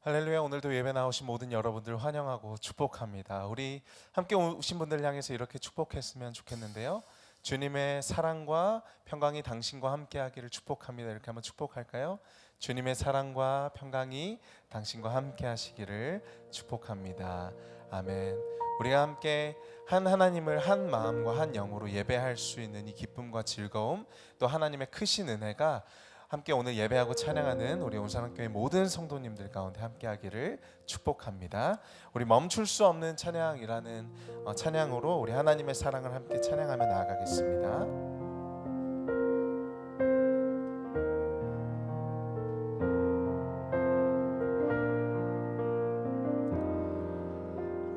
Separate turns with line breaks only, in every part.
할렐루야. 오늘도 예배 나오신 모든 여러분들 환영하고 축복합니다. 우리 함께 오신 분들 향해서 이렇게 축복했으면 좋겠는데요. 주님의 사랑과 평강이 당신과 함께 하기를 축복합니다. 이렇게 한번 축복할까요? 주님의 사랑과 평강이 당신과 함께 하시기를 축복합니다. 아멘. 우리가 함께 한 하나님을 한 마음과 한 영으로 예배할 수 있는 이 기쁨과 즐거움, 또 하나님의 크신 은혜가 함께 오늘 예배하고 찬양하는 우리 온산학교의 모든 성도님들 가운데 함께 하기를 축복합니다. 우리 멈출 수 없는 찬양이라는 찬양으로 우리 하나님의 사랑을 함께 찬양하며 나아가겠습니다.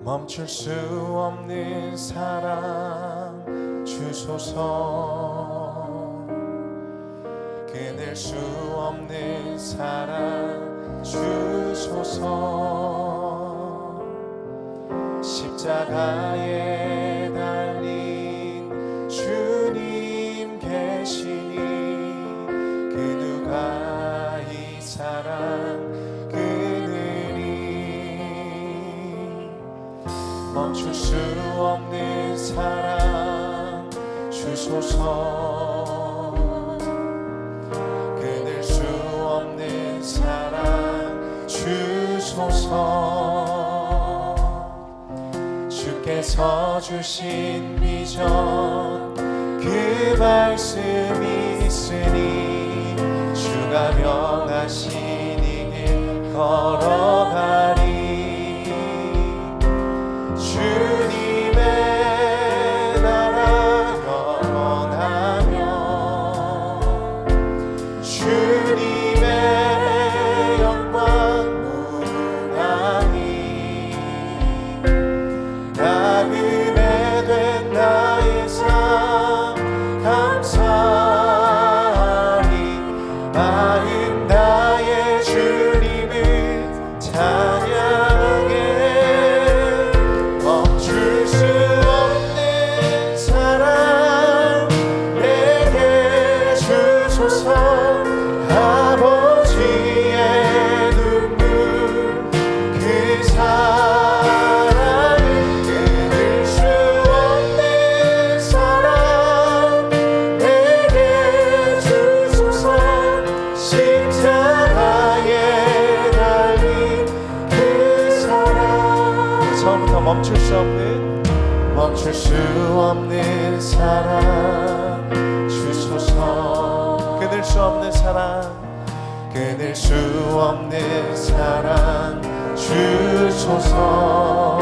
멈출 수 없는 사랑 주소서, 끊을 수 없는 사랑 주소서. 십자가에 달린 주님 계시니 그 누가 이 사랑 끊으리. 멈출 수 없는 사랑 주소서, 사랑 주소서. 주께서 주신 비전 그 말씀이 있으니 주가 명하신 이 길 걸어가리. 주님의 나라 영원하며 주님의 멈출 수 없는 사랑 주소서. 끊을 수 없는 사랑, 끊을 수 없는 사랑 주소서.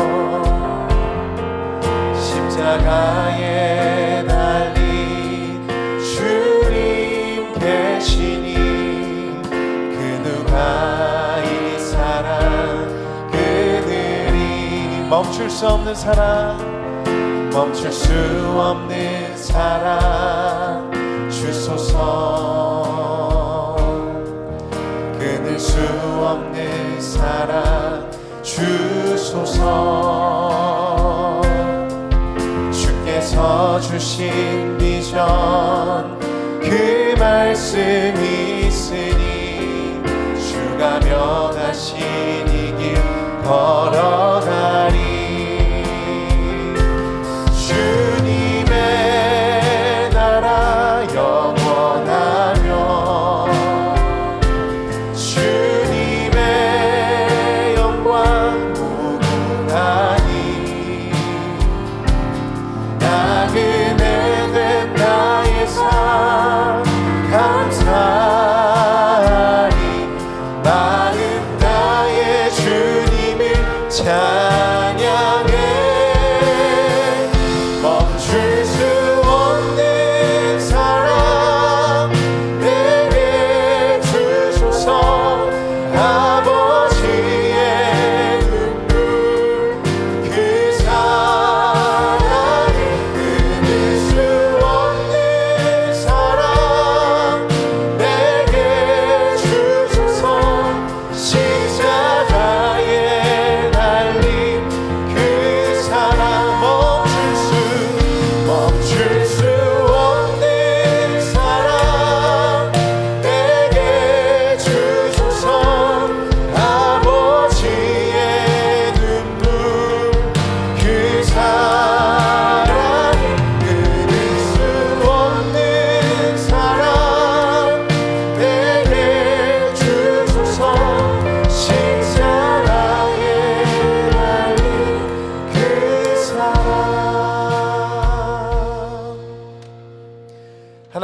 십자가에 달린 주님 계시니 그 누가 이 사랑 끊으리. 멈출 수 없는 사랑, 멈출 수 없는 사랑 주소서. 끊을 수 없는 사랑 주소서. 주께서 주신 비전 그 말씀이 있으니 주가 명하신 이 길 걸어가리.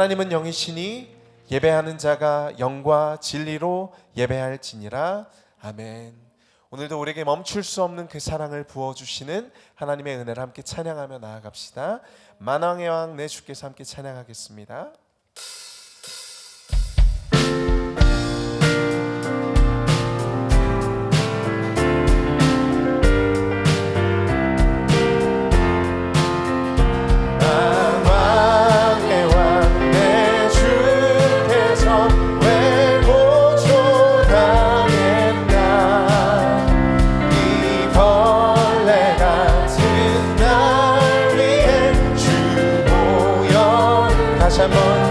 하나님은 영이시니 예배하는 자가 영과 진리로 예배할지니라. 아멘. 오늘도 우리에게 멈출 수 없는 그 사랑을 부어주시는 하나님의 은혜를 함께 찬양하며 나아갑시다. 만왕의 왕 내 주께서 함께 찬양하겠습니다.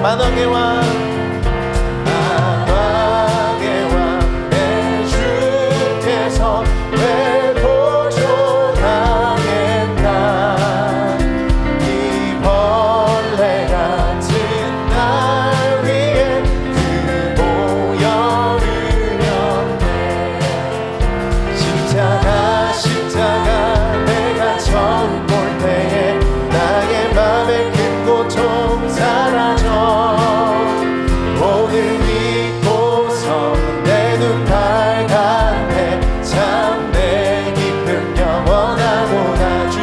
만왕의 왕 만왕의 왕 내 주께서 왜 보존하겠나 이 벌레 같은 날 위해 그 보혈을 흘렸네. 십자가 내가 처음 볼 때에 나의 맘에 큰 고통 사라져 오늘 믿고서 내 눈 밝았네. 참 내 기쁨 영원하구나. 주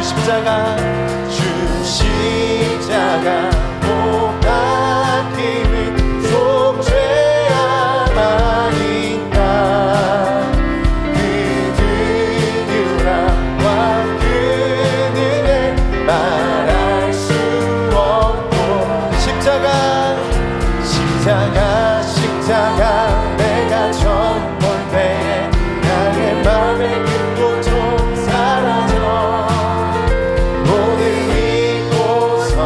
십자가 못 박힘이 속죄함 아닌가. 그 긍휼함과 그 은혜 말할 수 없고 십자가 내가 처음 볼 때에 나의 맘에 큰 고통 사라져 오늘 믿고서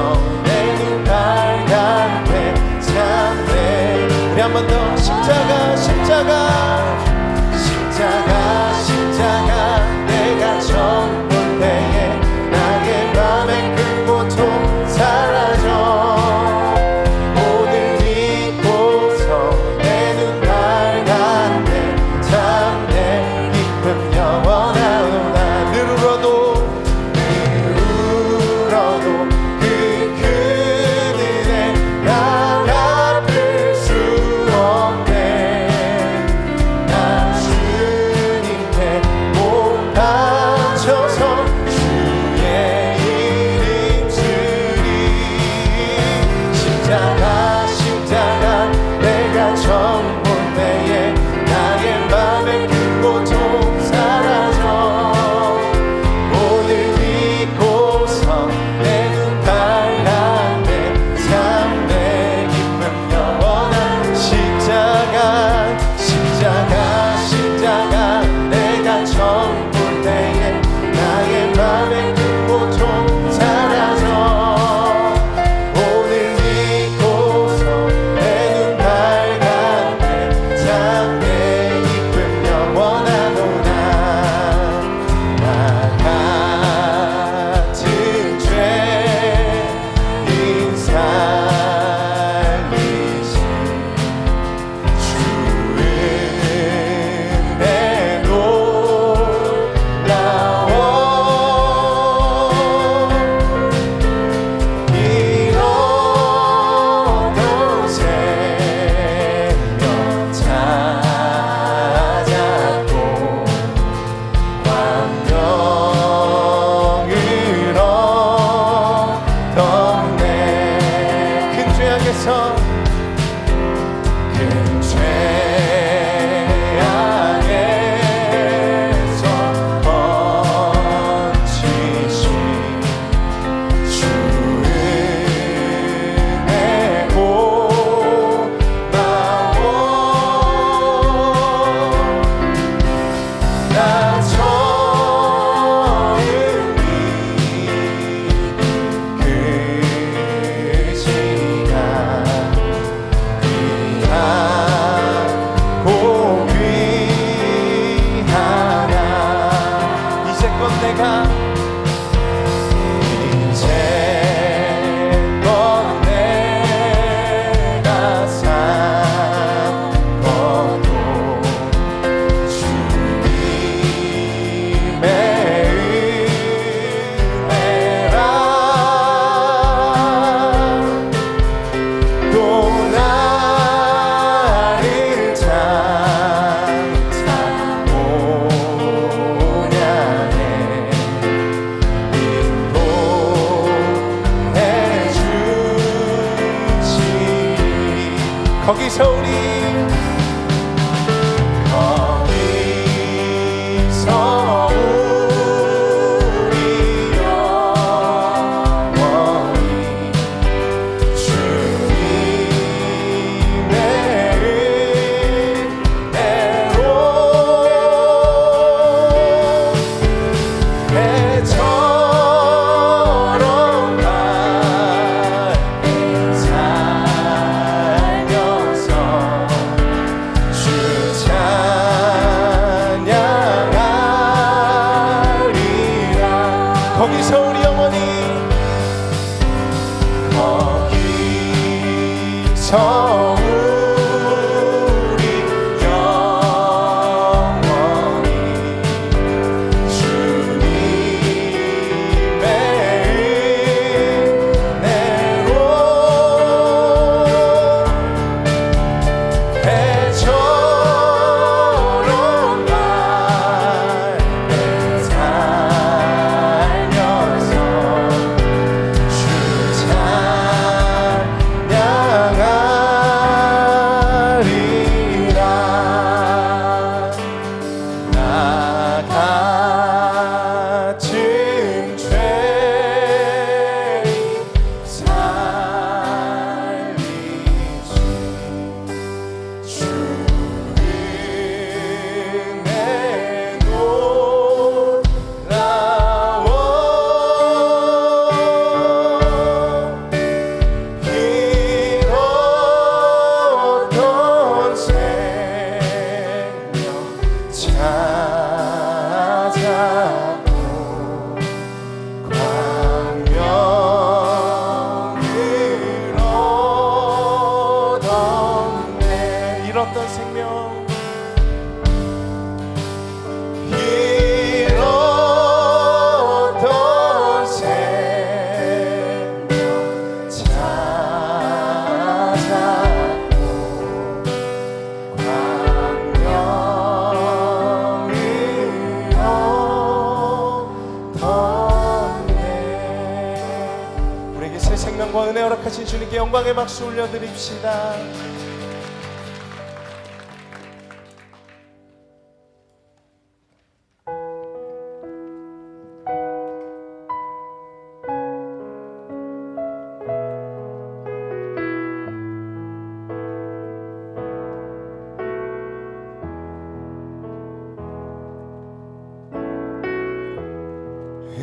내 눈 밝았네. 참네. 우리 한 번 더 십자가 내가 처음 볼 때에 나의 맘에 큰 고통 사라져 그 시간 거기서 우리 거기서 우리 영원히 거기서 우리 영원히 주님의 은혜로 배처럼 맑게 살면서 주 찬양하리라. 나 같은 죄인 살리신 주 은혜 놀라워. 잃었던 생명 찾았고 광명을 얻었네. 잃었던 생명 잃었던 생명 찾았고 광명을 얻었네. 우리에게 새 생명과 은혜 허락하신 주님께 영광의 박수 올려드립시다.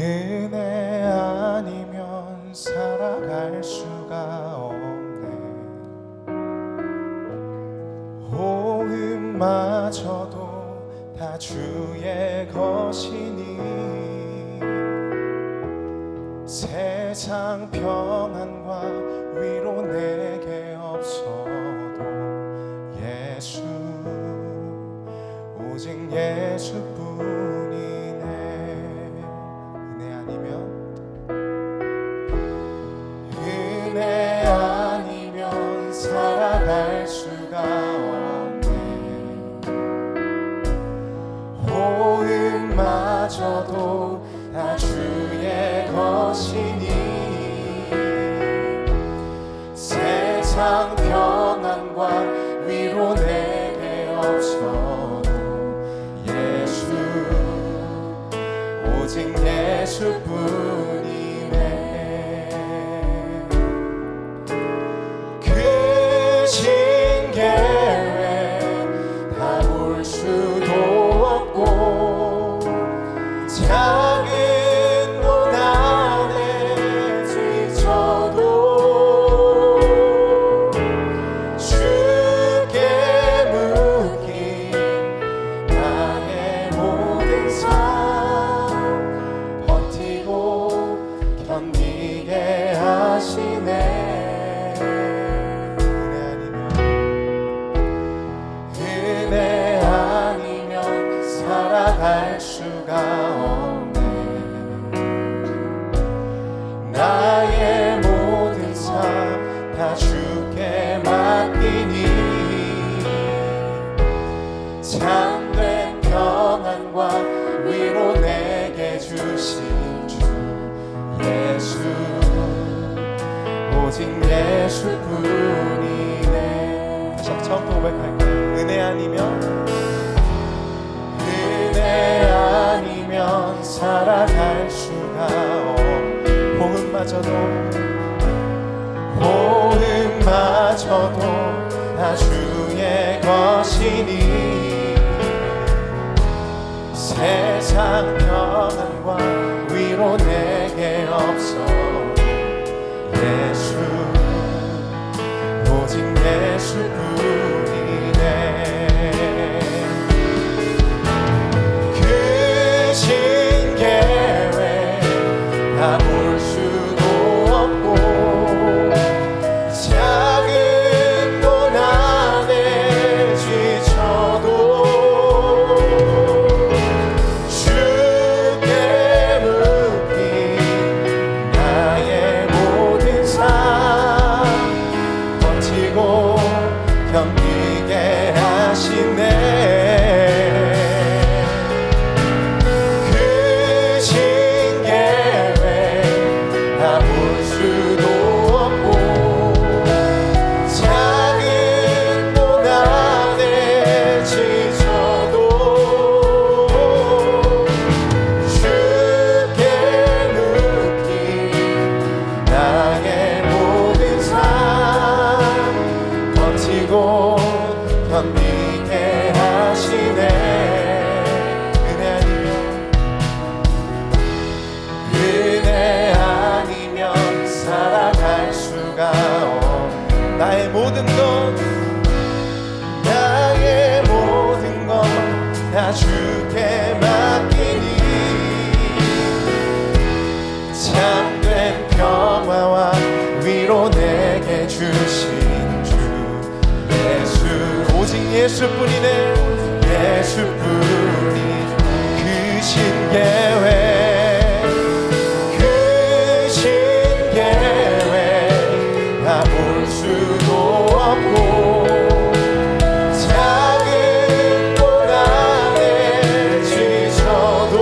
은혜 아니면 살아갈 수가 없네. 호흡마저도 다 주의 것이니 세상 평안과 위로 내게 없어도 예수 오직 예수뿐이네. 은혜 아니면 살아갈 수가 없네. 호흡마저도 다 주의 것이니 세상 평안과 위로 내게 없어도 예수 오직 예수뿐이네. 크신 계획 다 볼 수도 없고 작은 고난에 지쳐도 주께 묶인 나의 모든 삶 버티고 견디게 하시네. 은혜 아니면 살아갈 수가 없네. 나의 모든 삶 다 주께 맡기니 참된 평안과 위로 내게 주신 주 예수 오직 예수뿐이네. 처음부터 고백할까요? 은혜 아니면 살아갈 수가 없. 호흡마저도 다 주의 것이니 세상 평안과 위로 내게 없어. 예수 오직 예수뿐이네. 그 신계획 다 볼 수도 없고 작은 고난에 지쳐도 주께 묻기 나의 모든 삶 버티고 견디게 하시네. 그 신계획 다 볼 수도 없고 작은 고난에 지쳐도 주께 묻기 나의 모든 삶 버티고 견디게 하시네. 은혜 아니면 살아갈 수가 없. 나의 모든 것 다 주께 맡기니 참된 평화와 위로 내게 주신 주 예수 오직 예수뿐이네. 예수뿐이 그 신계획 다 볼 수도 없고 작은 고난에 지쳐도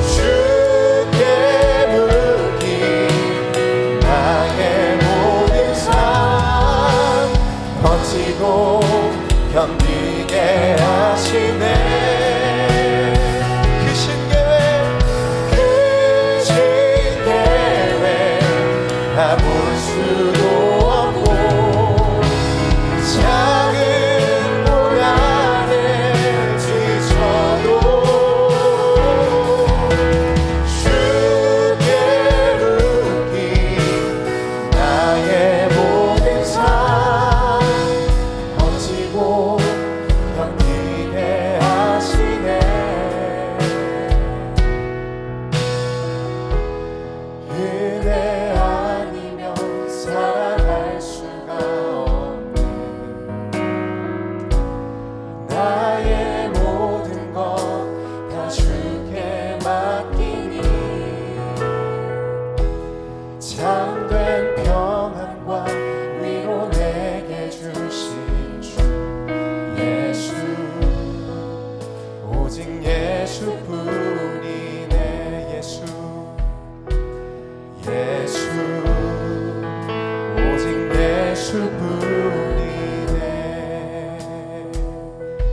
주께 묻기 나의 모든 삶 버티고 견디게 하시네. 다 볼 수도 없고 작은 고난에 지쳐도 주께 묻기 나의 모든 삶 버티고 견디게 하시네. 은혜 살아갈 수가 없네. 나의 모든 것 다 주께 맡기니 참된 평안과 위로 내게 주신 주 예수 오직 예수뿐이네. 예수 예수뿐이네.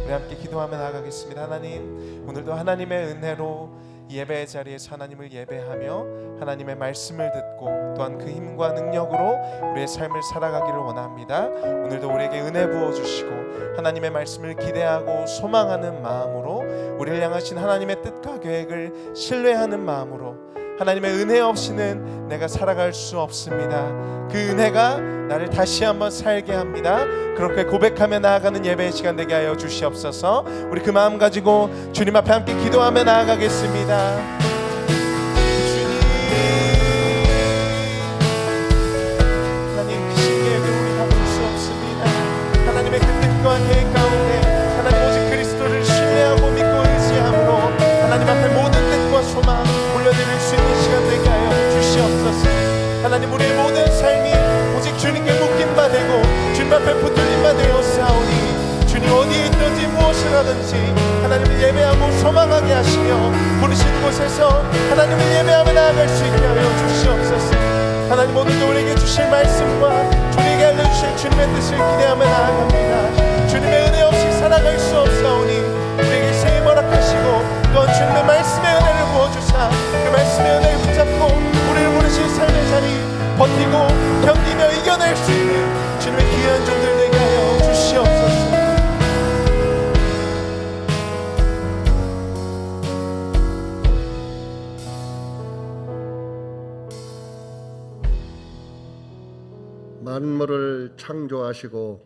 우리 함께 기도하며 나아가겠습니다. 하나님, 오늘도 하나님의 은혜로 예배의 자리에서 하나님을 예배하며 하나님의 말씀을 듣고 또한 그 힘과 능력으로 우리의 삶을 살아가기를 원합니다. 오늘도 우리에게 은혜 부어주시고 하나님의 말씀을 기대하고 소망하는 마음으로 우리를 향하신 하나님의 뜻과 계획을 신뢰하는 마음으로 하나님의 은혜 없이는 내가 살아갈 수 없습니다. 그 은혜가 나를 다시 한번 살게 합니다. 그렇게 고백하며 나아가는 예배의 시간 되게 하여 주시옵소서. 우리 그 마음 가지고 주님 앞에 함께 기도하며 나아가겠습니다. 주님, 하나님 그 신계획을 우리가 볼 수 없습니다. 하나님의 그 뜻과 계획 가운데 하나님 오직 그리스도를 신뢰하고 믿고 의지함으로 하나님 앞에 모든 뜻과 소망 올려드릴 수 있는 시간 되게 하여 주시옵소서. 하나님 우리의 모든 삶이 오직 주님께 묶인 바 되고 주님 앞에 붙들린 바 되어 싸우니 주님 어디에 있든지 무엇을 하든지 하나님을 예배하고 소망하게 하시며 부르신 곳에서 하나님을 예배하며 나아갈 수 있게 하여 주시옵소서. 하나님 오늘도 우리에게 주실 말씀과 주님에게 알려주실 주님의 뜻을 기대하며 나아갑니다. 주님의 은혜 없이 살아갈 수 없사오니 우리에게 새 허락하시고 또한 주님의 말씀의 은혜를 부어주사 그 말씀의 은혜를 붙잡고 우리를 부르신 삶의 자리 버티고 견디며 이겨낼 수 있는 주님의 귀한 종들 되게 하여 주시옵소서.
만물을 창조하시고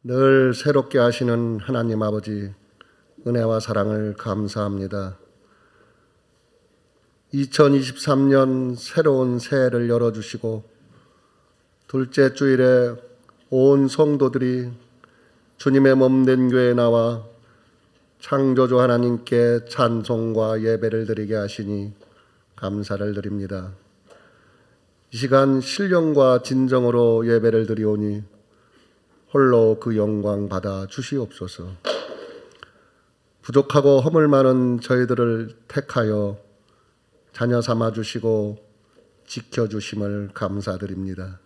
늘 새롭게 하시는 하나님 아버지, 은혜와 사랑을 감사합니다. 2023년 새로운 새해를 열어주시고 둘째 주일에 온 성도들이 주님의 몸된 교회에 나와 창조주 하나님께 찬송과 예배를 드리게 하시니 감사를 드립니다. 이 시간 신령과 진정으로 예배를 드리오니 홀로 그 영광 받아 주시옵소서. 부족하고 허물 많은 저희들을 택하여 자녀 삼아 주시고 지켜주심을 감사드립니다.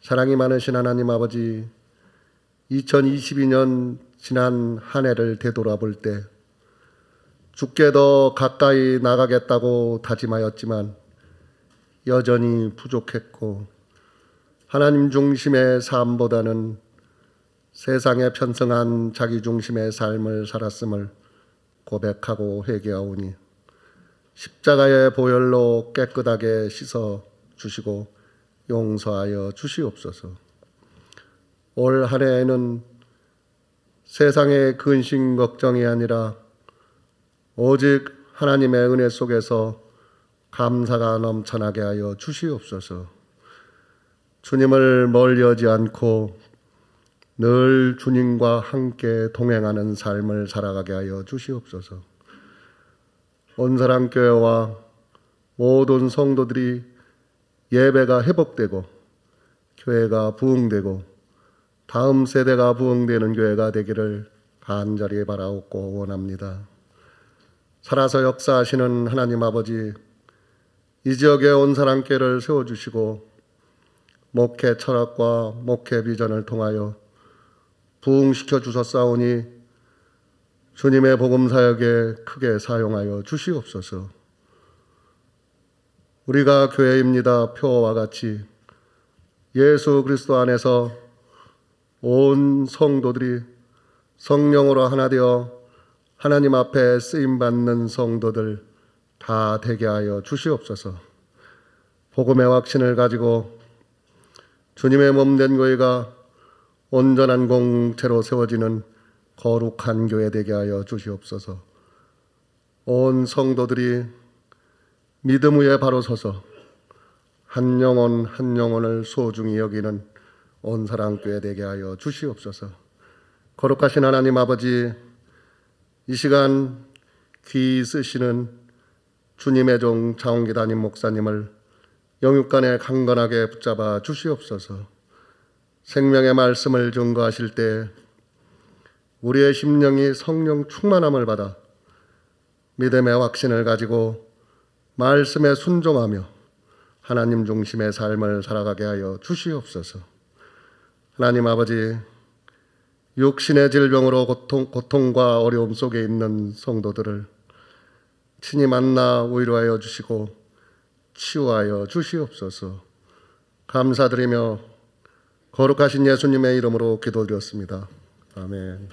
사랑이 많으신 하나님 아버지, 2022년 지난 한 해를 되돌아볼 때 주께 더 가까이 나가겠다고 다짐하였지만 여전히 부족했고 하나님 중심의 삶보다는 세상에 편성한 자기 중심의 삶을 살았음을 고백하고 회개하오니 십자가의 보혈로 깨끗하게 씻어 주시고 용서하여 주시옵소서. 올 한 해에는 세상의 근심 걱정이 아니라 오직 하나님의 은혜 속에서 감사가 넘쳐나게 하여 주시옵소서. 주님을 멀리하지 않고 늘 주님과 함께 동행하는 삶을 살아가게 하여 주시옵소서. 온사랑교회와 모든 성도들이 예배가 회복되고 교회가 부흥되고 다음 세대가 부흥되는 교회가 되기를 간절히 바라옵고 원합니다. 살아서 역사하시는 하나님 아버지, 이 지역에 온사랑교회를 세워주시고 목회 철학과 목회 비전을 통하여 부흥시켜 주셨사오니 주님의 복음사역에 크게 사용하여 주시옵소서. 우리가 교회입니다 표어와 같이 예수 그리스도 안에서 온 성도들이 성령으로 하나 되어 하나님 앞에 쓰임받는 성도들 다 되게 하여 주시옵소서. 복음의 확신을 가지고 주님의 몸된 교회가 온전한 공체로 세워지는 거룩한 교회 되게 하여 주시옵소서. 온 성도들이 믿음 위에 바로 서서 한 영혼 한 영혼을 소중히 여기는 온사랑교회 되게 하여 주시옵소서. 거룩하신 하나님 아버지, 이 시간 귀 쓰시는 주님의 종 장원기 담임 목사님을 영육간에 강건하게 붙잡아 주시옵소서. 생명의 말씀을 증거하실 때 우리의 심령이 성령 충만함을 받아 믿음의 확신을 가지고 말씀에 순종하며 하나님 중심의 삶을 살아가게 하여 주시옵소서. 하나님 아버지, 육신의 질병으로 고통과 어려움 속에 있는 성도들을 친히 만나 위로하여 주시고 치유하여 주시옵소서. 감사드리며 거룩하신 예수님의 이름으로 기도드렸습니다. 아멘.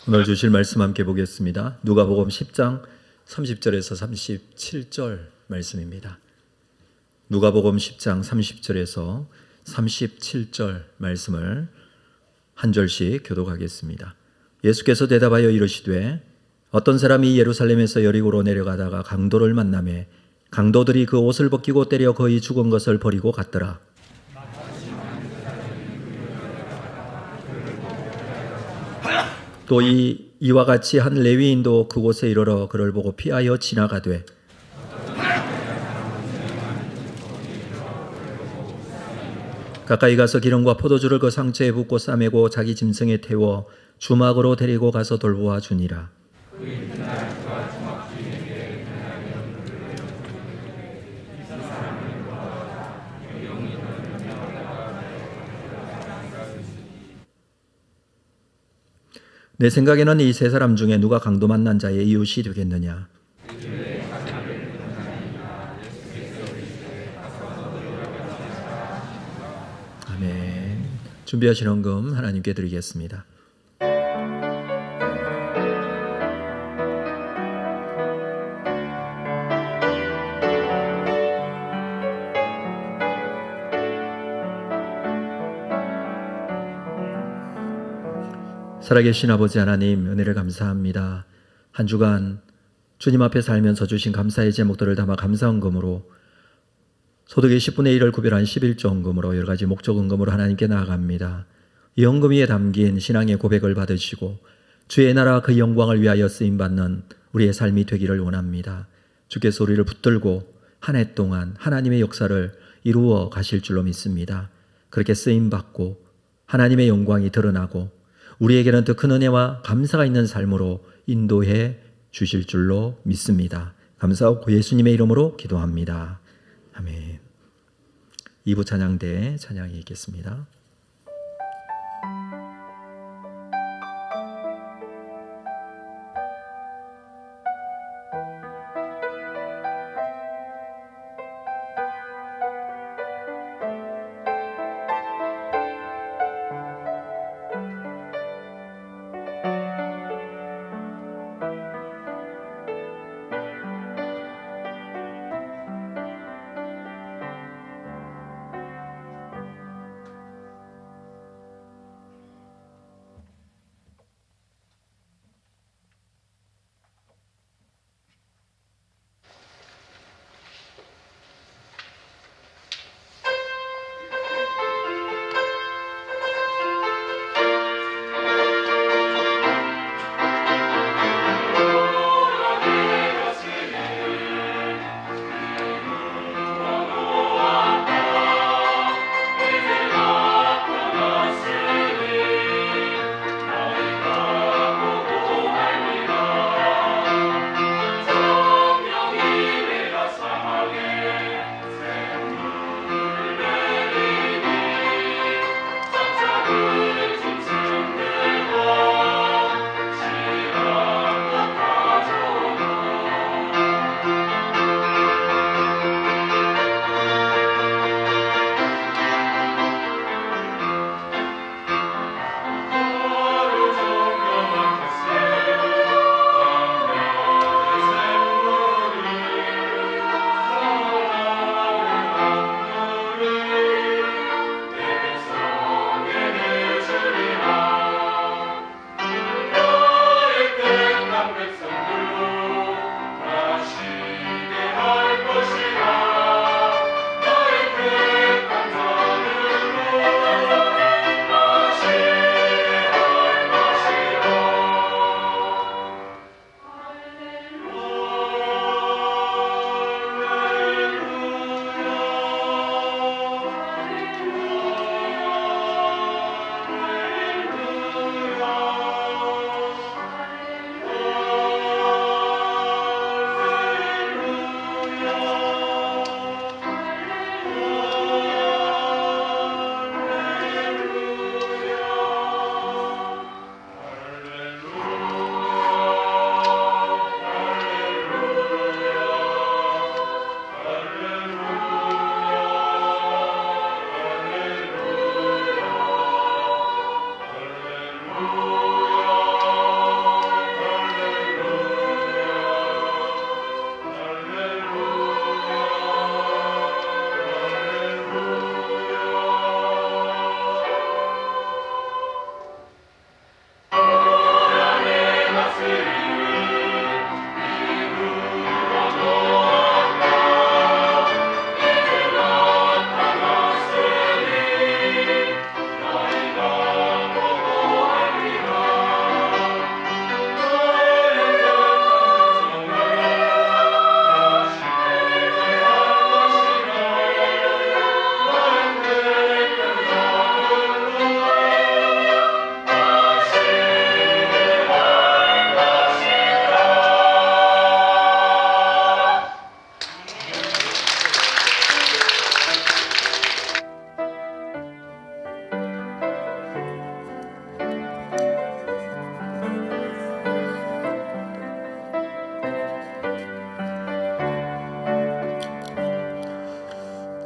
오늘 주실 말씀 함께 보겠습니다. 누가복음 10장 30절에서 37절 말씀입니다. 누가복음 10장 30절에서 37절 말씀을 한 절씩 교독하겠습니다. 예수께서 대답하여 이르시되 어떤 사람이 예루살렘에서 여리고로 내려가다가 강도를 만나매 강도들이 그 옷을 벗기고 때려 거의 죽은 것을 버리고 갔더라. 또 이와 같이 한 레위인도 그곳에 이르러 그를 보고 피하여 지나가되 가까이 가서 기름과 포도주를 그 상처에 붓고 싸매고 자기 짐승에 태워 주막으로 데리고 가서 돌보아 주니라. 내 생각에는 이 세 사람 중에 누가 강도 만난 자의 이웃이 되겠느냐? 아멘. 준비하신 헌금 하나님께 드리겠습니다. 살아계신 아버지 하나님, 은혜를 감사합니다. 한 주간 주님 앞에 살면서 주신 감사의 제목들을 담아 감사헌금으로 소득의 10분의 1을 구별한 11조 헌금으로 여러 가지 목적 헌금으로 하나님께 나아갑니다. 이 헌금 위에 담긴 신앙의 고백을 받으시고 주의 나라 그 영광을 위하여 쓰임받는 우리의 삶이 되기를 원합니다. 주께서 우리를 붙들고 한 해 동안 하나님의 역사를 이루어 가실 줄로 믿습니다. 그렇게 쓰임받고 하나님의 영광이 드러나고 우리에게는 더 큰 은혜와 감사가 있는 삶으로 인도해 주실 줄로 믿습니다. 감사하고 예수님의 이름으로 기도합니다. 아멘. 2부 찬양대 찬양이 있겠습니다.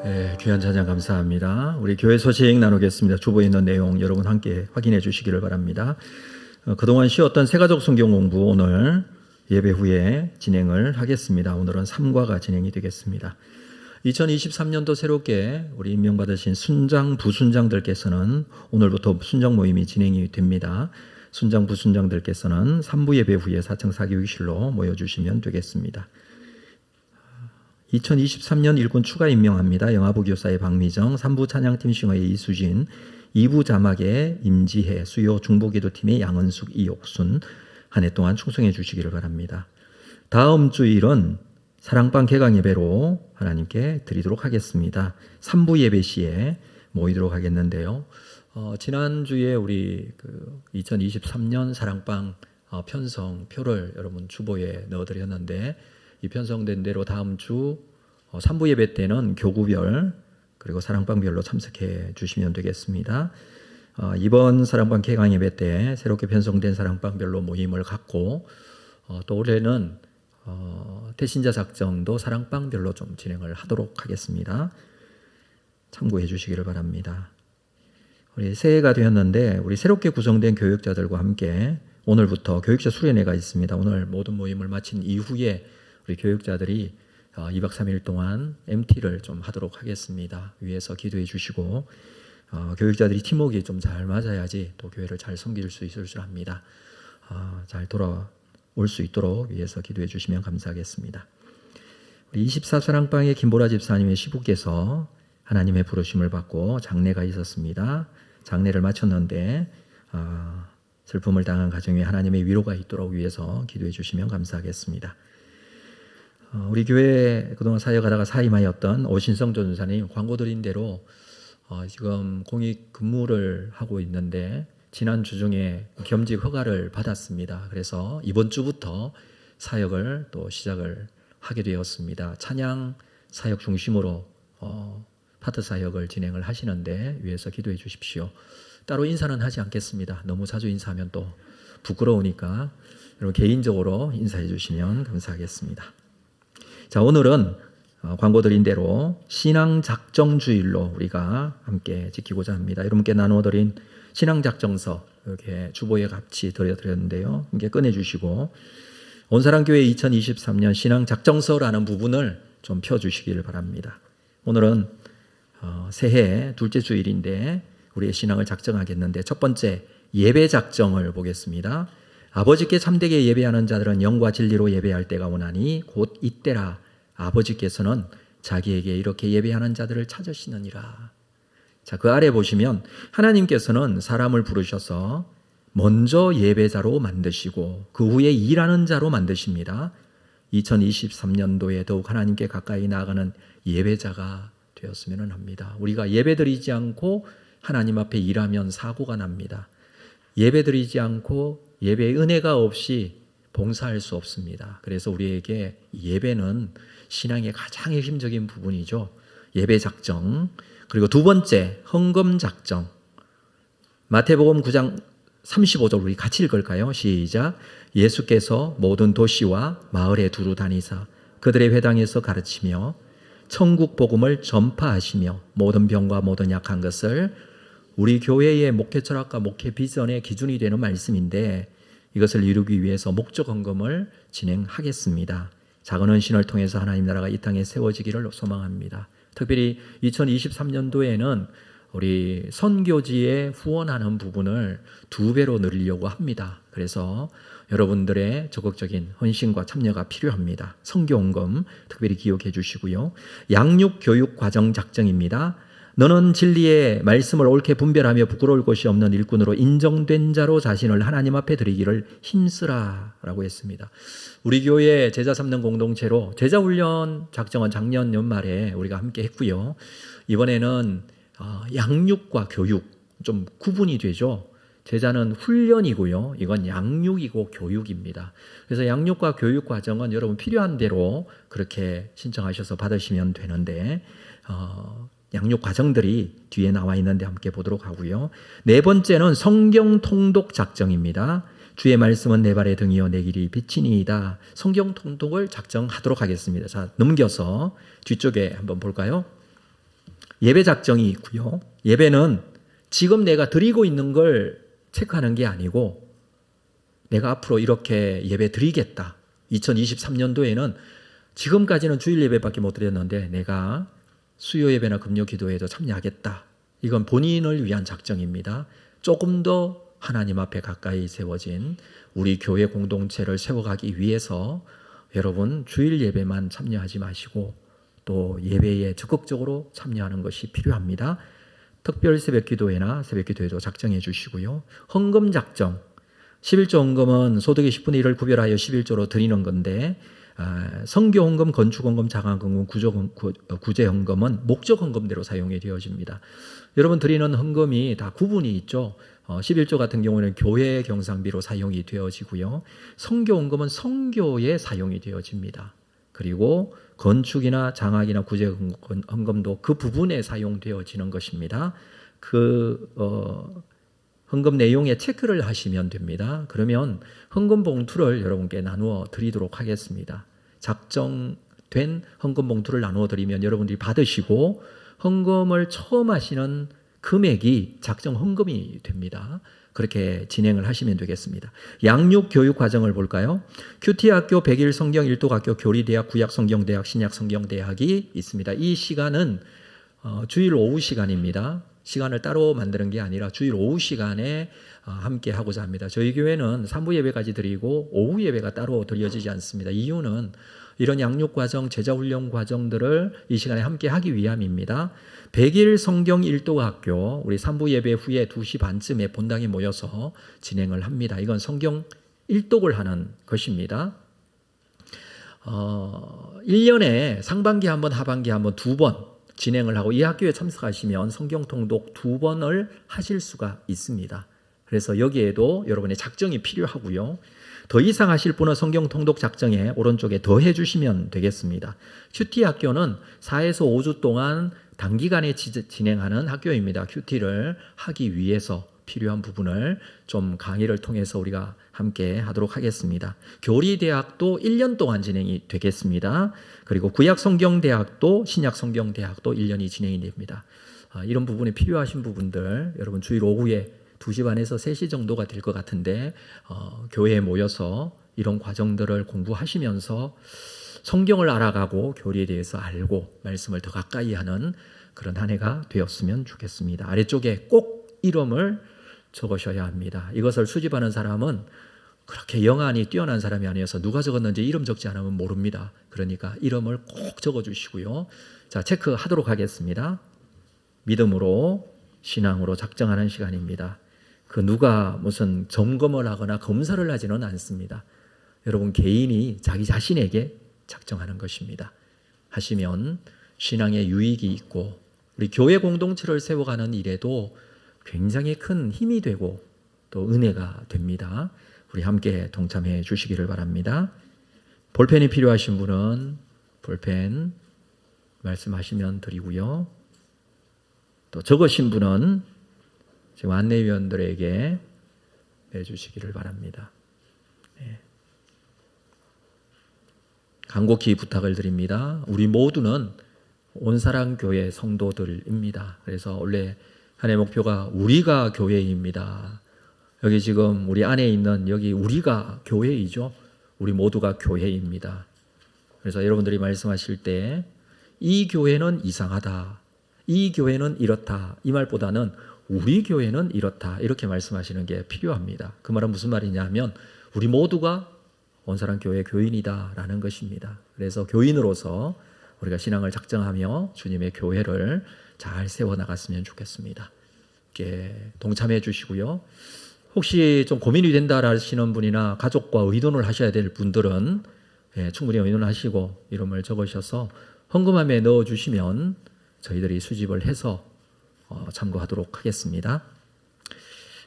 네, 귀한 찬양 감사합니다. 우리 교회 소식 나누겠습니다. 주보에 있는 내용 여러분 함께 확인해 주시기를 바랍니다. 그동안 쉬었던 새가족 성경 공부 오늘 예배 후에 진행을 하겠습니다. 오늘은 3과가 진행이 되겠습니다. 2023년도 새롭게 우리 임명받으신 순장, 부순장들께서는 오늘부터 순장 모임이 진행이 됩니다. 순장, 부순장들께서는 3부 예배 후에 4층 사교육실로 모여주시면 되겠습니다. 2023년 일꾼 추가 임명합니다. 영화부 교사의 박미정, 3부 찬양팀 싱어의 이수진, 2부 자막의 임지혜, 수요 중보기도팀의 양은숙, 이옥순 한 해 동안 충성해 주시기를 바랍니다. 다음 주일은 사랑방 개강 예배로 하나님께 드리도록 하겠습니다. 3부 예배 시에 모이도록 하겠는데요. 지난주에 우리 2023년 사랑방 편성표를 여러분 주보에 넣어드렸는데 이 편성된 대로 다음 주 3부 예배 때는 교구별 그리고 사랑방별로 참석해 주시면 되겠습니다. 이번 사랑방 개강 예배 때 새롭게 편성된 사랑방별로 모임을 갖고 또 올해는 태신자 작정도 사랑방별로 좀 진행을 하도록 하겠습니다. 참고해 주시기를 바랍니다. 우리 새해가 되었는데 우리 새롭게 구성된 교육자들과 함께 오늘부터 교육자 수련회가 있습니다. 오늘 모든 모임을 마친 이후에 우리 교육자들이 2박 3일 동안 MT를 좀 하도록 하겠습니다. 위에서 기도해 주시고 교육자들이 팀워크가 좀 잘 맞아야지 또 교회를 잘 섬길 수 있을 줄 압니다. 잘 돌아올 수 있도록 위에서 기도해 주시면 감사하겠습니다. 우리 24사랑방의 김보라 집사님의 시부께서 하나님의 부르심을 받고 장례가 있었습니다. 장례를 마쳤는데 슬픔을 당한 가정에 하나님의 위로가 있도록 위해서 기도해 주시면 감사하겠습니다. 우리 교회에 그동안 사역하다가 사임하였던 오신성 전사님 광고 드린 대로 지금 공익 근무를 하고 있는데 지난주 중에 겸직 허가를 받았습니다. 그래서 이번 주부터 사역을 또 시작을 하게 되었습니다. 찬양 사역 중심으로 파트 사역을 진행을 하시는데 위해서 기도해 주십시오. 따로 인사는 하지 않겠습니다. 너무 자주 인사하면 또 부끄러우니까 여러분 개인적으로 인사해 주시면 감사하겠습니다. 자, 오늘은 광고 드린 대로 신앙작정주일로 우리가 함께 지키고자 합니다. 여러분께 나눠드린 신앙작정서 이렇게 주보에 같이 드렸는데요. 이게 꺼내주시고 온사랑교회 2023년 신앙작정서라는 부분을 좀 펴주시기를 바랍니다. 오늘은 새해 둘째 주일인데 우리의 신앙을 작정하겠는데 첫 번째 예배작정을 보겠습니다. 아버지께 참되게 예배하는 자들은 영과 진리로 예배할 때가 오나니 곧 이때라. 아버지께서는 자기에게 이렇게 예배하는 자들을 찾으시느니라. 자, 그 아래 보시면 하나님께서는 사람을 부르셔서 먼저 예배자로 만드시고 그 후에 일하는 자로 만드십니다. 2023년도에 더욱 하나님께 가까이 나아가는 예배자가 되었으면 합니다. 우리가 예배드리지 않고 하나님 앞에 일하면 사고가 납니다. 예배드리지 않고 예배의 은혜가 없이 봉사할 수 없습니다. 그래서 우리에게 예배는 신앙의 가장 핵심적인 부분이죠. 예배 작정. 그리고 두 번째 헌금 작정. 마태복음 9장 35절 우리 같이 읽을까요? 시작. 예수께서 모든 도시와 마을에 두루 다니사 그들의 회당에서 가르치며 천국 복음을 전파하시며 모든 병과 모든 약한 것을 우리 교회의 목회 철학과 목회 비전의 기준이 되는 말씀인데 이것을 이루기 위해서 목적 헌금을 진행하겠습니다. 작은 헌신을 통해서 하나님 나라가 이 땅에 세워지기를 소망합니다. 특별히 2023년도에는 우리 선교지에 후원하는 부분을 2배로 늘리려고 합니다. 그래서 여러분들의 적극적인 헌신과 참여가 필요합니다. 선교헌금 특별히 기억해 주시고요. 양육교육 과정 작정입니다. 너는 진리의 말씀을 옳게 분별하며 부끄러울 것이 없는 일꾼으로 인정된 자로 자신을 하나님 앞에 드리기를 힘쓰라 라고 했습니다. 우리 교회 제자 삼는 공동체로 제자훈련 작정은 작년 연말에 우리가 함께 했고요. 이번에는 양육과 교육 좀 구분이 되죠. 제자는 훈련이고요. 이건 양육이고 교육입니다. 그래서 양육과 교육 과정은 여러분 필요한 대로 그렇게 신청하셔서 받으시면 되는데 양육 과정들이 뒤에 나와 있는데 함께 보도록 하고요. 네 번째는 성경 통독 작정입니다. 주의 말씀은 내 발의 등이요 내 길이 빛이니이다. 성경 통독을 작정하도록 하겠습니다. 자, 넘겨서 뒤쪽에 한번 볼까요? 예배 작정이 있고요. 예배는 지금 내가 드리고 있는 걸 체크하는 게 아니고 내가 앞으로 이렇게 예배 드리겠다. 2023년도에는 지금까지는 주일 예배밖에 못 드렸는데 내가 수요 예배나 금요 기도에도 참여하겠다. 이건 본인을 위한 작정입니다. 조금 더 하나님 앞에 가까이 세워진 우리 교회 공동체를 세워가기 위해서 여러분 주일 예배만 참여하지 마시고 또 예배에 적극적으로 참여하는 것이 필요합니다. 특별 새벽 기도회나 새벽 기도회도 작정해 주시고요. 헌금 작정. 11조 헌금은 소득의 10분의 1을 구별하여 11조로 드리는 건데 성교 헌금, 건축 헌금, 장학 헌금, 구제 헌금은 목적 헌금대로 사용이 되어집니다. 여러분 드리는 헌금이 다 구분이 있죠. 11조 같은 경우는 교회 경상비로 사용이 되어지고요. 성교 헌금은 성교에 사용이 되어집니다. 그리고 건축이나 장학이나 구제 헌금도 그 부분에 사용되어지는 것입니다. 헌금 내용에 체크를 하시면 됩니다. 그러면 헌금 봉투를 여러분께 나누어 드리도록 하겠습니다. 작정된 헌금 봉투를 나누어 드리면 여러분들이 받으시고 헌금을 처음 하시는 금액이 작정 헌금이 됩니다. 그렇게 진행을 하시면 되겠습니다. 양육 교육 과정을 볼까요? 큐티학교, 백일 성경 일독학교, 교리대학, 구약성경대학, 신약성경대학이 있습니다. 이 시간은 주일 오후 시간입니다. 시간을 따로 만드는 게 아니라 주일 오후 시간에 함께 하고자 합니다. 저희 교회는 3부 예배까지 드리고 오후 예배가 따로 드려지지 않습니다. 이유는 이런 양육 과정, 제자 훈련 과정들을 이 시간에 함께 하기 위함입니다. 100일 성경 일독학교 우리 3부 예배 후에 2시 반쯤에 본당에 모여서 진행을 합니다. 이건 성경 일독을 하는 것입니다. 1년에 상반기 한 번, 하반기 한 번, 2번 진행을 하고 이 학교에 참석하시면 성경 통독 2번을 하실 수가 있습니다. 그래서 여기에도 여러분의 작정이 필요하고요. 더 이상 하실 분은 성경 통독 작정에 오른쪽에 더해 주시면 되겠습니다. 큐티 학교는 4에서 5주 동안 단기간에 진행하는 학교입니다. 큐티를 하기 위해서 필요한 부분을 좀 강의를 통해서 우리가 함께 하도록 하겠습니다. 교리대학도 1년 동안 진행이 되겠습니다. 그리고 구약성경대학도 신약성경대학도 1년이 진행이 됩니다. 이런 부분이 필요하신 부분들 여러분 주일 오후에 2시 반에서 3시 정도가 될 것 같은데 교회에 모여서 이런 과정들을 공부하시면서 성경을 알아가고 교리에 대해서 알고 말씀을 더 가까이 하는 그런 한 해가 되었으면 좋겠습니다. 아래쪽에 꼭 이름을 적으셔야 합니다. 이것을 수집하는 사람은 그렇게 영안이 뛰어난 사람이 아니어서 누가 적었는지 이름 적지 않으면 모릅니다. 그러니까 이름을 꼭 적어주시고요. 자, 체크하도록 하겠습니다. 믿음으로 신앙으로 작정하는 시간입니다. 그 누가 무슨 점검을 하거나 검사를 하지는 않습니다. 여러분 개인이 자기 자신에게 작정하는 것입니다. 하시면 신앙에 유익이 있고 우리 교회 공동체를 세워가는 일에도 굉장히 큰 힘이 되고 또 은혜가 됩니다. 우리 함께 동참해 주시기를 바랍니다. 볼펜이 필요하신 분은 볼펜 말씀하시면 드리고요. 또 적으신 분은 지금 안내위원들에게 내주시기를 바랍니다. 네. 간곡히 부탁을 드립니다. 우리 모두는 온사랑교회 성도들입니다. 그래서 원래 한 해 목표가 우리가 교회입니다. 여기 지금 우리 안에 있는 여기 우리가 교회이죠. 우리 모두가 교회입니다. 그래서 여러분들이 말씀하실 때 이 교회는 이상하다. 이 교회는 이렇다. 이 말보다는 우리 교회는 이렇다. 이렇게 말씀하시는 게 필요합니다. 그 말은 무슨 말이냐 하면 우리 모두가 온사랑 교회 교인이다라는 것입니다. 그래서 교인으로서 우리가 신앙을 작정하며 주님의 교회를 잘 세워나갔으면 좋겠습니다. 이렇게 동참해 주시고요. 혹시 좀 고민이 된다 하시는 분이나 가족과 의논을 하셔야 될 분들은 충분히 의논하시고 이름을 적으셔서 헌금함에 넣어주시면 저희들이 수집을 해서 참고하도록 하겠습니다.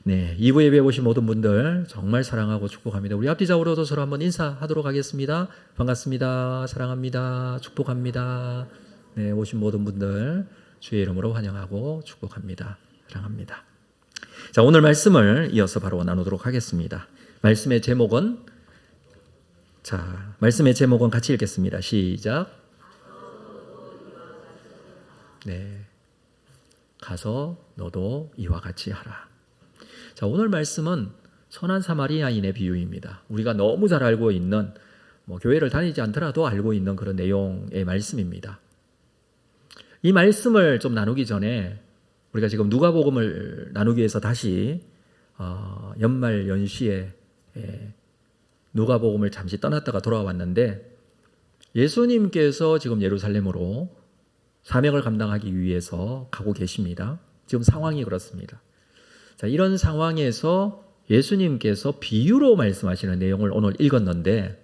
네, 2부 예배에 오신 모든 분들 정말 사랑하고 축복합니다. 우리 앞뒤 좌우로도 서로 한번 인사하도록 하겠습니다. 반갑습니다. 사랑합니다. 축복합니다. 네, 오신 모든 분들 주의 이름으로 환영하고 축복합니다. 사랑합니다. 자, 오늘 말씀을 이어서 바로 나누도록 하겠습니다. 말씀의 제목은 같이 읽겠습니다. 시작. 네, 가서 너도 이와 같이 하라. 자, 오늘 말씀은 선한 사마리아인의 비유입니다. 우리가 너무 잘 알고 있는 교회를 다니지 않더라도 알고 있는 그런 내용의 말씀입니다. 이 말씀을 좀 나누기 전에 우리가 지금 누가복음을 나누기 위해서 다시 연말 연시에 누가복음을 잠시 떠났다가 돌아왔는데 예수님께서 지금 예루살렘으로 사명을 감당하기 위해서 가고 계십니다. 지금 상황이 그렇습니다. 자, 이런 상황에서 예수님께서 비유로 말씀하시는 내용을 오늘 읽었는데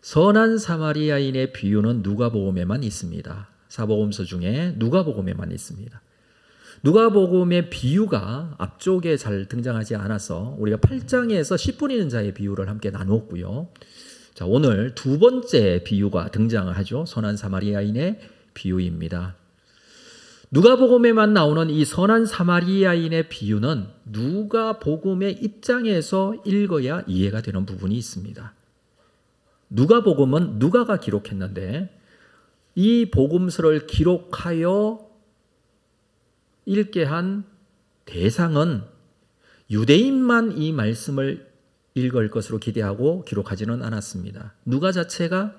선한 사마리아인의 비유는 누가복음에만 있습니다. 사복음서 중에 누가복음에만 있습니다. 누가복음의 비유가 앞쪽에 잘 등장하지 않아서 우리가 8장에서 씨 뿌리는 자의 비유를 함께 나누었고요. 자, 오늘 두 번째 비유가 등장하죠. 선한 사마리아인의 비유입니다. 누가복음에만 나오는 이 선한 사마리아인의 비유는 누가복음의 입장에서 읽어야 이해가 되는 부분이 있습니다. 누가복음은 누가가 기록했는데 이 복음서를 기록하여 읽게 한 대상은 유대인만 이 말씀을 읽을 것으로 기대하고 기록하지는 않았습니다. 누가 자체가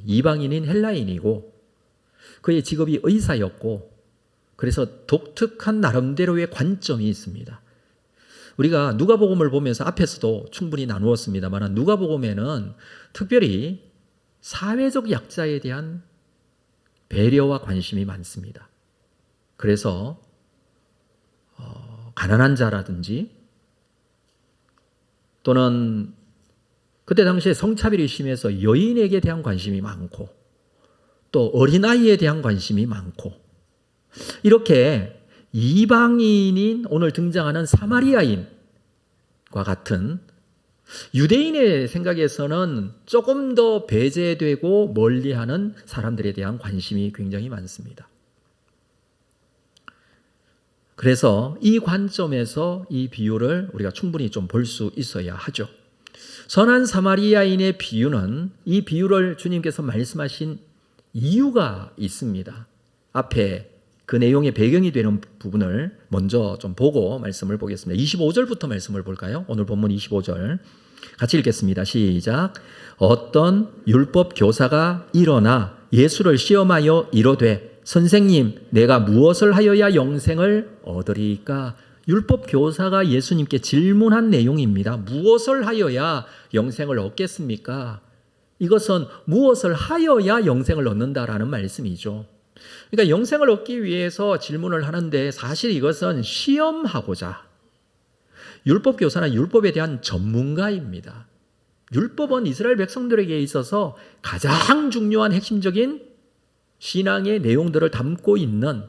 이방인인 헬라인이고 그의 직업이 의사였고 그래서 독특한 나름대로의 관점이 있습니다. 우리가 누가복음을 보면서 앞에서도 충분히 나누었습니다만 누가복음에는 특별히 사회적 약자에 대한 배려와 관심이 많습니다. 그래서 가난한 자라든지 또는 그때 당시에 성차별이 심해서 여인에게 대한 관심이 많고 또 어린아이에 대한 관심이 많고 이렇게 이방인인 오늘 등장하는 사마리아인과 같은 유대인의 생각에서는 조금 더 배제되고 멀리하는 사람들에 대한 관심이 굉장히 많습니다. 그래서 이 관점에서 이 비유를 우리가 충분히 좀 볼 수 있어야 하죠. 선한 사마리아인의 비유는 이 비유를 주님께서 말씀하신 이유가 있습니다. 앞에 그 내용의 배경이 되는 부분을 먼저 좀 보고 말씀을 보겠습니다. 25절부터 말씀을 볼까요? 오늘 본문 25절 같이 읽겠습니다. 시작. 어떤 율법 교사가 일어나 예수를 시험하여 이르되 선생님, 내가 무엇을 하여야 영생을 얻으리까? 율법 교사가 예수님께 질문한 내용입니다. 무엇을 하여야 영생을 얻겠습니까? 이것은 무엇을 하여야 영생을 얻는다라는 말씀이죠. 그러니까 영생을 얻기 위해서 질문을 하는데 사실 이것은 시험하고자 율법 교사는 율법에 대한 전문가입니다. 율법은 이스라엘 백성들에게 있어서 가장 중요한 핵심적인 신앙의 내용들을 담고 있는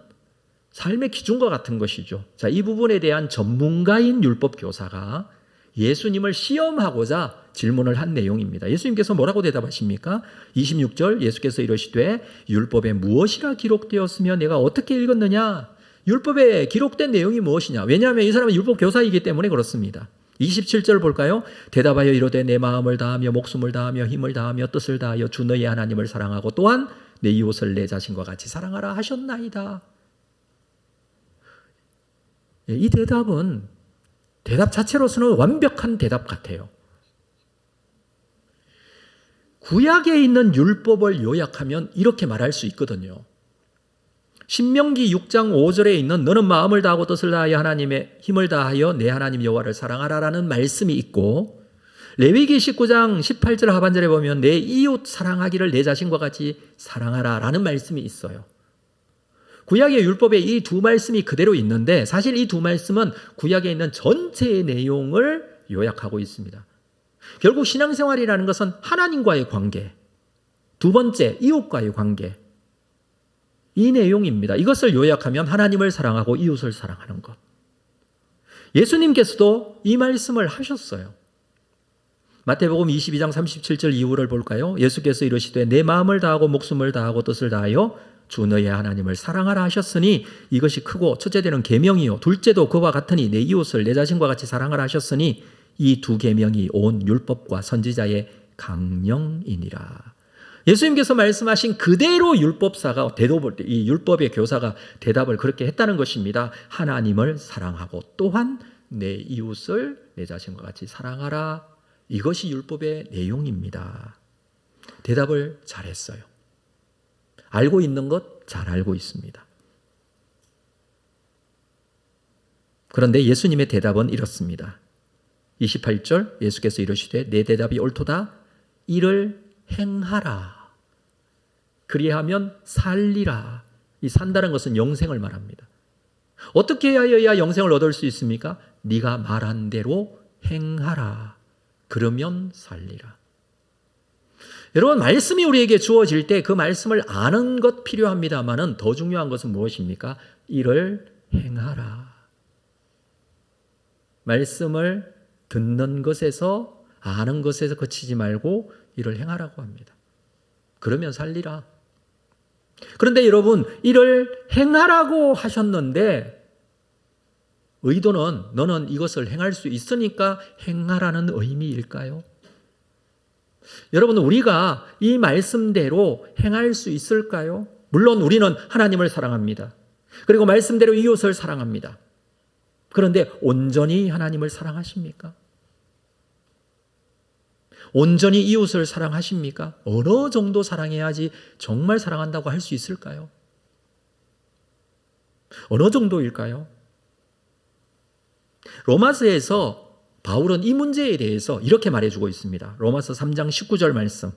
삶의 기준과 같은 것이죠. 자, 이 부분에 대한 전문가인 율법 교사가 예수님을 시험하고자 질문을 한 내용입니다. 예수님께서 뭐라고 대답하십니까? 26절 예수께서 이러시되 율법에 무엇이라 기록되었으며 내가 어떻게 읽었느냐? 율법에 기록된 내용이 무엇이냐? 왜냐하면 이 사람은 율법 교사이기 때문에 그렇습니다. 27절 볼까요? 대답하여 이르되 내 마음을 다하며 목숨을 다하며 힘을 다하며 뜻을 다하여 주 너의 하나님을 사랑하고 또한 내 이웃을 내 자신과 같이 사랑하라 하셨나이다. 이 대답은 대답 자체로서는 완벽한 대답 같아요. 구약에 있는 율법을 요약하면 이렇게 말할 수 있거든요. 신명기 6장 5절에 있는 너는 마음을 다하고 뜻을 다하여 하나님의 힘을 다하여 내 하나님 여호와를 사랑하라라는 말씀이 있고 레위기 19장 18절 하반절에 보면 내 이웃 사랑하기를 내 자신과 같이 사랑하라라는 말씀이 있어요. 구약의 율법에 이 두 말씀이 그대로 있는데 사실 이 두 말씀은 구약에 있는 전체의 내용을 요약하고 있습니다. 결국 신앙생활이라는 것은 하나님과의 관계, 두 번째 이웃과의 관계, 이 내용입니다. 이것을 요약하면 하나님을 사랑하고 이웃을 사랑하는 것. 예수님께서도 이 말씀을 하셨어요. 마태복음 22장 37절 이후를 볼까요? 예수께서 이르시되 내 마음을 다하고 목숨을 다하고 뜻을 다하여 주 너의 하나님을 사랑하라 하셨으니 이것이 크고 첫째되는 계명이요 둘째도 그와 같으니 내 이웃을 내 자신과 같이 사랑하라 하셨으니 이 두 계명이 온 율법과 선지자의 강령이니라. 예수님께서 말씀하신 그대로 율법사가 이 율법의 교사가 대답을 그렇게 했다는 것입니다. 하나님을 사랑하고 또한 내 이웃을 내 자신과 같이 사랑하라. 이것이 율법의 내용입니다. 대답을 잘했어요. 알고 있는 것 잘 알고 있습니다. 그런데 예수님의 대답은 이렇습니다. 28절 예수께서 이르시되 내 대답이 옳도다. 이를 행하라. 그리하면 살리라. 이 산다는 것은 영생을 말합니다. 어떻게 하여야 영생을 얻을 수 있습니까? 네가 말한 대로 행하라. 그러면 살리라. 여러분, 말씀이 우리에게 주어질 때 그 말씀을 아는 것 필요합니다만은 더 중요한 것은 무엇입니까? 이를 행하라. 말씀을 듣는 것에서 아는 것에서 그치지 말고 이를 행하라고 합니다. 그러면 살리라. 그런데 여러분, 이를 행하라고 하셨는데 의도는 너는 이것을 행할 수 있으니까 행하라는 의미일까요? 여러분, 우리가 이 말씀대로 행할 수 있을까요? 물론 우리는 하나님을 사랑합니다. 그리고 말씀대로 이웃을 사랑합니다. 그런데 온전히 하나님을 사랑하십니까? 온전히 이웃을 사랑하십니까? 어느 정도 사랑해야지 정말 사랑한다고 할 수 있을까요? 어느 정도일까요? 로마서에서 바울은 이 문제에 대해서 이렇게 말해주고 있습니다. 로마서 3장 19절 말씀.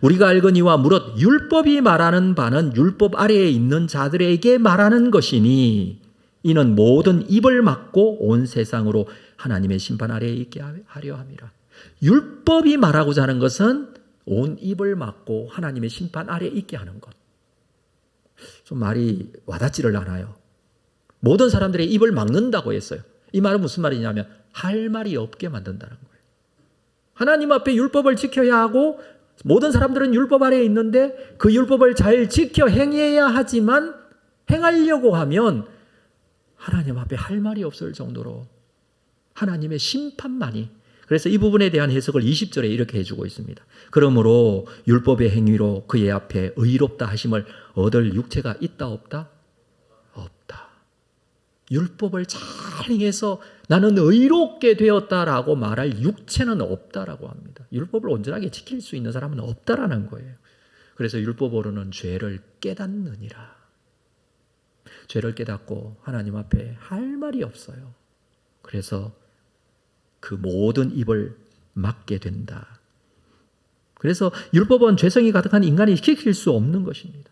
우리가 알거니와 무릇 율법이 말하는 바는 율법 아래에 있는 자들에게 말하는 것이니 이는 모든 입을 막고 온 세상으로 하나님의 심판 아래에 있게 하려 함이라. 율법이 말하고자 하는 것은 온 입을 막고 하나님의 심판 아래에 있게 하는 것. 좀 말이 와닿지를 않아요. 모든 사람들의 입을 막는다고 했어요. 이 말은 무슨 말이냐면 할 말이 없게 만든다는 거예요. 하나님 앞에 율법을 지켜야 하고 모든 사람들은 율법 아래에 있는데 그 율법을 잘 지켜 행해야 하지만 행하려고 하면 하나님 앞에 할 말이 없을 정도로 하나님의 심판만이. 그래서 이 부분에 대한 해석을 20절에 이렇게 해주고 있습니다. 그러므로 율법의 행위로 그의 앞에 의롭다 하심을 얻을 육체가 있다 없다? 없다. 율법을 잘 행해서 나는 의롭게 되었다라고 말할 육체는 없다라고 합니다. 율법을 온전하게 지킬 수 있는 사람은 없다라는 거예요. 그래서 율법으로는 죄를 깨닫느니라. 죄를 깨닫고 하나님 앞에 할 말이 없어요. 그래서 그 모든 입을 막게 된다. 그래서 율법은 죄성이 가득한 인간이 지킬 수 없는 것입니다.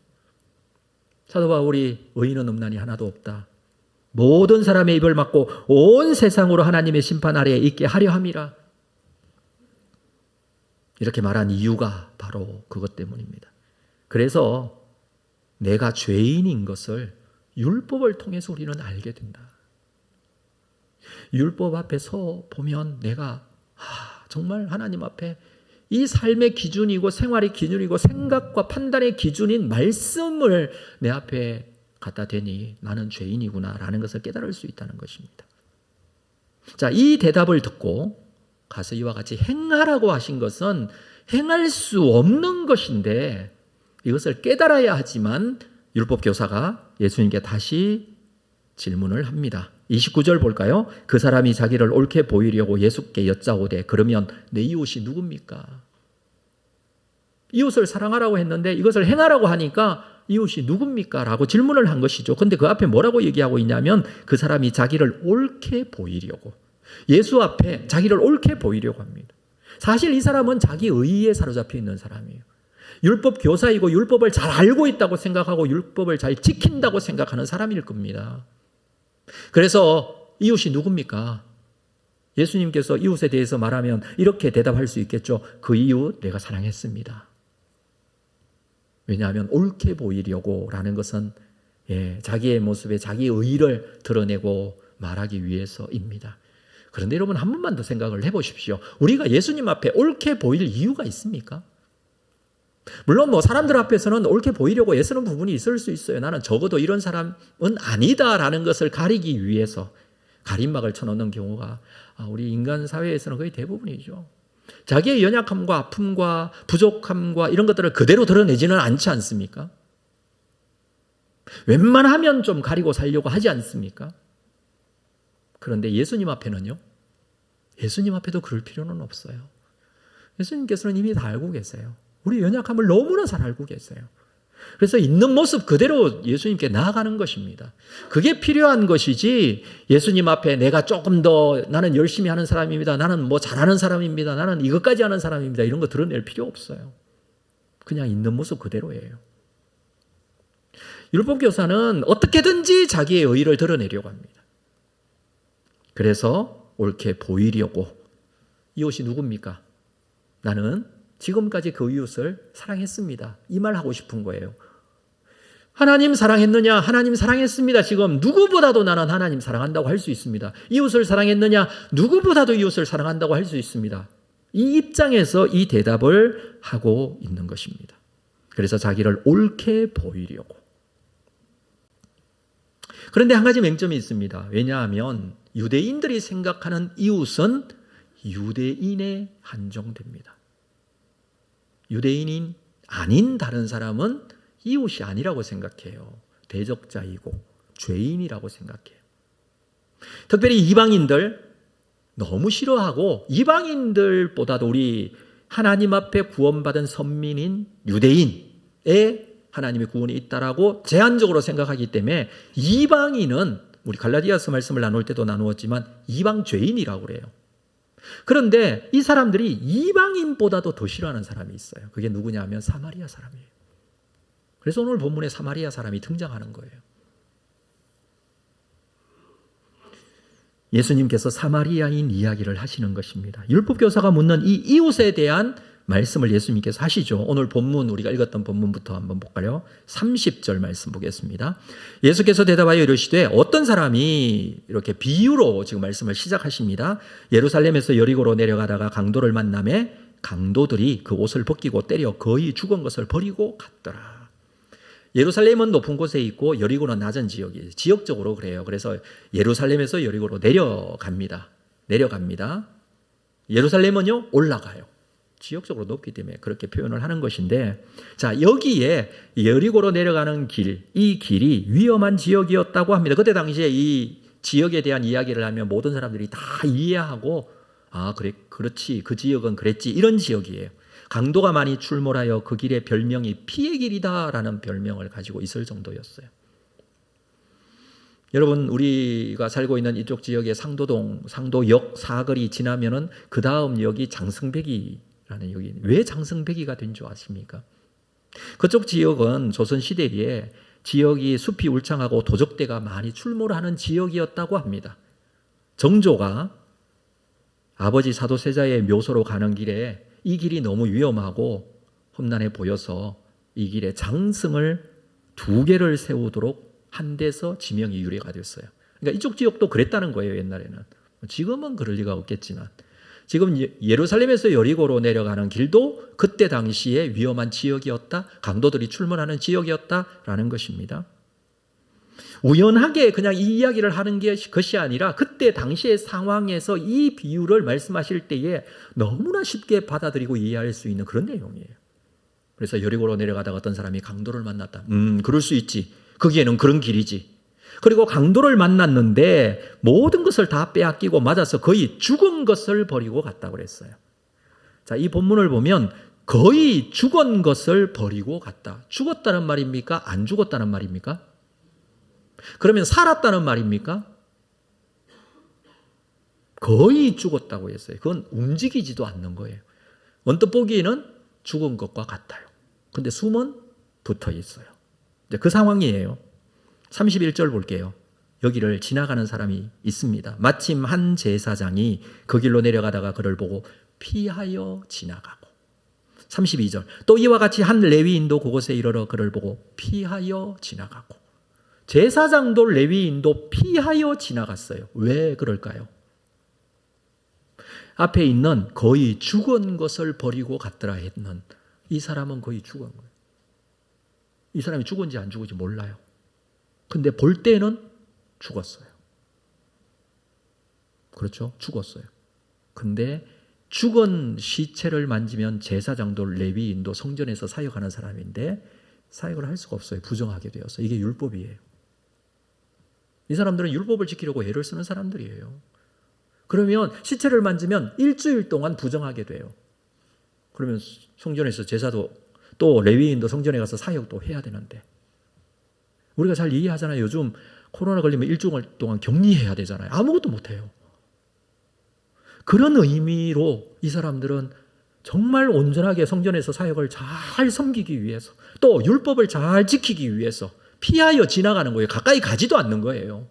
사도 바울이 의인은 없나니 하나도 없다. 모든 사람의 입을 막고 온 세상으로 하나님의 심판 아래에 있게 하려 함이라. 이렇게 말한 이유가 바로 그것 때문입니다. 그래서 내가 죄인인 것을 율법을 통해서 우리는 알게 된다. 율법 앞에 서 보면 내가 정말 하나님 앞에 이 삶의 기준이고 생활의 기준이고 생각과 판단의 기준인 말씀을 내 앞에 갖다 대니 나는 죄인이구나 라는 것을 깨달을 수 있다는 것입니다. 자, 이 대답을 듣고 가서 이와 같이 행하라고 하신 것은 행할 수 없는 것인데 이것을 깨달아야 하지만 율법 교사가 예수님께 다시 질문을 합니다. 29절 볼까요? 그 사람이 자기를 옳게 보이려고 예수께 여짜오되 그러면 내 이웃이 누굽니까? 이웃을 사랑하라고 했는데 이것을 행하라고 하니까 이웃이 누굽니까? 라고 질문을 한 것이죠. 근데 그 앞에 뭐라고 얘기하고 있냐면 그 사람이 자기를 옳게 보이려고, 예수 앞에 자기를 옳게 보이려고 합니다. 사실 이 사람은 자기 의의에 사로잡혀 있는 사람이에요. 율법 교사이고 율법을 잘 알고 있다고 생각하고 율법을 잘 지킨다고 생각하는 사람일 겁니다. 그래서 이웃이 누굽니까? 예수님께서 이웃에 대해서 말하면 이렇게 대답할 수 있겠죠. 그 이웃 내가 사랑했습니다. 왜냐하면 옳게 보이려고 라는 것은 자기의 모습에 자기의 의의를 드러내고 말하기 위해서입니다. 그런데 여러분 한 번만 더 생각을 해보십시오. 우리가 예수님 앞에 옳게 보일 이유가 있습니까? 물론 사람들 앞에서는 옳게 보이려고 애쓰는 부분이 있을 수 있어요. 나는 적어도 이런 사람은 아니다라는 것을 가리기 위해서 가림막을 쳐놓는 경우가 우리 인간 사회에서는 거의 대부분이죠. 자기의 연약함과 아픔과 부족함과 이런 것들을 그대로 드러내지는 않지 않습니까? 웬만하면 좀 가리고 살려고 하지 않습니까? 그런데 예수님 앞에는요, 예수님 앞에도 그럴 필요는 없어요. 예수님께서는 이미 다 알고 계세요. 우리 연약함을 너무나 잘 알고 계세요. 그래서 있는 모습 그대로 예수님께 나아가는 것입니다. 그게 필요한 것이지, 예수님 앞에 내가 조금 더 나는 열심히 하는 사람입니다. 나는 뭐 잘하는 사람입니다. 나는 이것까지 하는 사람입니다. 이런 거 드러낼 필요 없어요. 그냥 있는 모습 그대로예요. 율법교사는 어떻게든지 자기의 의의를 드러내려고 합니다. 그래서 옳게 보이려고, 이웃이 누굽니까? 나는 지금까지 그 이웃을 사랑했습니다. 이 말 하고 싶은 거예요. 하나님 사랑했느냐? 하나님 사랑했습니다. 지금 누구보다도 나는 하나님 사랑한다고 할 수 있습니다. 이웃을 사랑했느냐? 누구보다도 이웃을 사랑한다고 할 수 있습니다. 이 입장에서 이 대답을 하고 있는 것입니다. 그래서 자기를 옳게 보이려고. 그런데 한 가지 맹점이 있습니다. 왜냐하면 유대인들이 생각하는 이웃은 유대인에 한정됩니다. 유대인인 아닌 다른 사람은 이웃이 아니라고 생각해요. 대적자이고 죄인이라고 생각해요. 특별히 이방인들 너무 싫어하고, 이방인들보다도 우리 하나님 앞에 구원받은 선민인 유대인에 하나님의 구원이 있다라고 제한적으로 생각하기 때문에 이방인은, 우리 갈라디아서 말씀을 나눌 때도 나누었지만 이방 죄인이라고 그래요. 그런데 이 사람들이 이방인보다도 더 싫어하는 사람이 있어요. 그게 누구냐 하면 사마리아 사람이에요. 그래서 오늘 본문에 사마리아 사람이 등장하는 거예요. 예수님께서 사마리아인 이야기를 하시는 것입니다. 율법교사가 묻는 이 이웃에 대한 말씀을 예수님께서 하시죠. 오늘 본문, 우리가 읽었던 본문부터 한번 볼까요? 30절 말씀 보겠습니다. 예수께서 대답하여 이르시되, 어떤 사람이, 이렇게 비유로 지금 말씀을 시작하십니다. 예루살렘에서 여리고로 내려가다가 강도를 만나매 강도들이 그 옷을 벗기고 때려 거의 죽은 것을 버리고 갔더라. 예루살렘은 높은 곳에 있고 여리고는 낮은 지역이에요. 지역적으로 그래요. 그래서 예루살렘에서 여리고로 내려갑니다. 예루살렘은요, 올라가요. 지역적으로 높기 때문에 그렇게 표현을 하는 것인데, 자, 여기에 여리고로 내려가는 길, 이 길이 위험한 지역이었다고 합니다. 그때 당시에 이 지역에 대한 이야기를 하면 모든 사람들이 다 이해하고, 아, 그래, 그렇지, 그 지역은 그랬지, 이런 지역이에요. 강도가 많이 출몰하여 그 길의 별명이 피의 길이다라는 별명을 가지고 있을 정도였어요. 여러분, 우리가 살고 있는 이쪽 지역의 상도동, 상도역 사거리 지나면은 그 다음 역이 장승배기라는 역이, 왜 장승배기가 된 줄 아십니까? 그쪽 지역은 조선시대에 지역이 숲이 울창하고 도적대가 많이 출몰하는 지역이었다고 합니다. 정조가 아버지 사도세자의 묘소로 가는 길에 이 길이 너무 위험하고 험난해 보여서 이 길에 장승을 2개를 세우도록 한 데서 지명이 유래가 됐어요. 그러니까 이쪽 지역도 그랬다는 거예요, 옛날에는. 지금은 그럴 리가 없겠지만. 지금 예루살렘에서 여리고로 내려가는 길도 그때 당시에 위험한 지역이었다, 강도들이 출몰하는 지역이었다라는 것입니다. 우연하게 그냥 이 이야기를 하는 것이 아니라 그때 당시의 상황에서 이 비유를 말씀하실 때에 너무나 쉽게 받아들이고 이해할 수 있는 그런 내용이에요. 그래서 여리고로 내려가다가 어떤 사람이 강도를 만났다. 그럴 수 있지. 거기에는 그런 길이지. 그리고 강도를 만났는데 모든 것을 다 빼앗기고 맞아서 거의 죽은 것을 버리고 갔다고 그랬어요. 자, 이 본문을 보면 거의 죽은 것을 버리고 갔다. 죽었다는 말입니까? 안 죽었다는 말입니까? 그러면 살았다는 말입니까? 거의 죽었다고 했어요. 그건 움직이지도 않는 거예요. 언뜻 보기에는 죽은 것과 같아요. 근데 숨은 붙어 있어요. 이제 그 상황이에요. 31절 볼게요. 여기를 지나가는 사람이 있습니다. 마침 한 제사장이 그 길로 내려가다가 그를 보고 피하여 지나가고. 32절. 또 이와 같이 한 레위인도 그곳에 이르러 그를 보고 피하여 지나가고. 제사장도 레위인도 피하여 지나갔어요. 왜 그럴까요? 앞에 있는 거의 죽은 것을 버리고 갔더라 했는 이 사람은 거의 죽은 거예요. 이 사람이 죽은지 안 죽은지 몰라요. 근데 볼 때는 죽었어요. 그렇죠? 죽었어요. 근데 죽은 시체를 만지면 제사장도 레위인도 성전에서 사역하는 사람인데 사역을 할 수가 없어요. 부정하게 되어서. 이게 율법이에요. 이 사람들은 율법을 지키려고 애를 쓰는 사람들이에요. 그러면 시체를 만지면 일주일 동안 부정하게 돼요. 그러면 성전에서 제사도 또 레위인도 성전에 가서 사역도 해야 되는데 우리가 잘 이해하잖아요. 요즘 코로나 걸리면 일주일 동안 격리해야 되잖아요. 아무것도 못해요. 그런 의미로 이 사람들은 정말 온전하게 성전에서 사역을 잘 섬기기 위해서 또 율법을 잘 지키기 위해서 피하여 지나가는 거예요. 가까이 가지도 않는 거예요.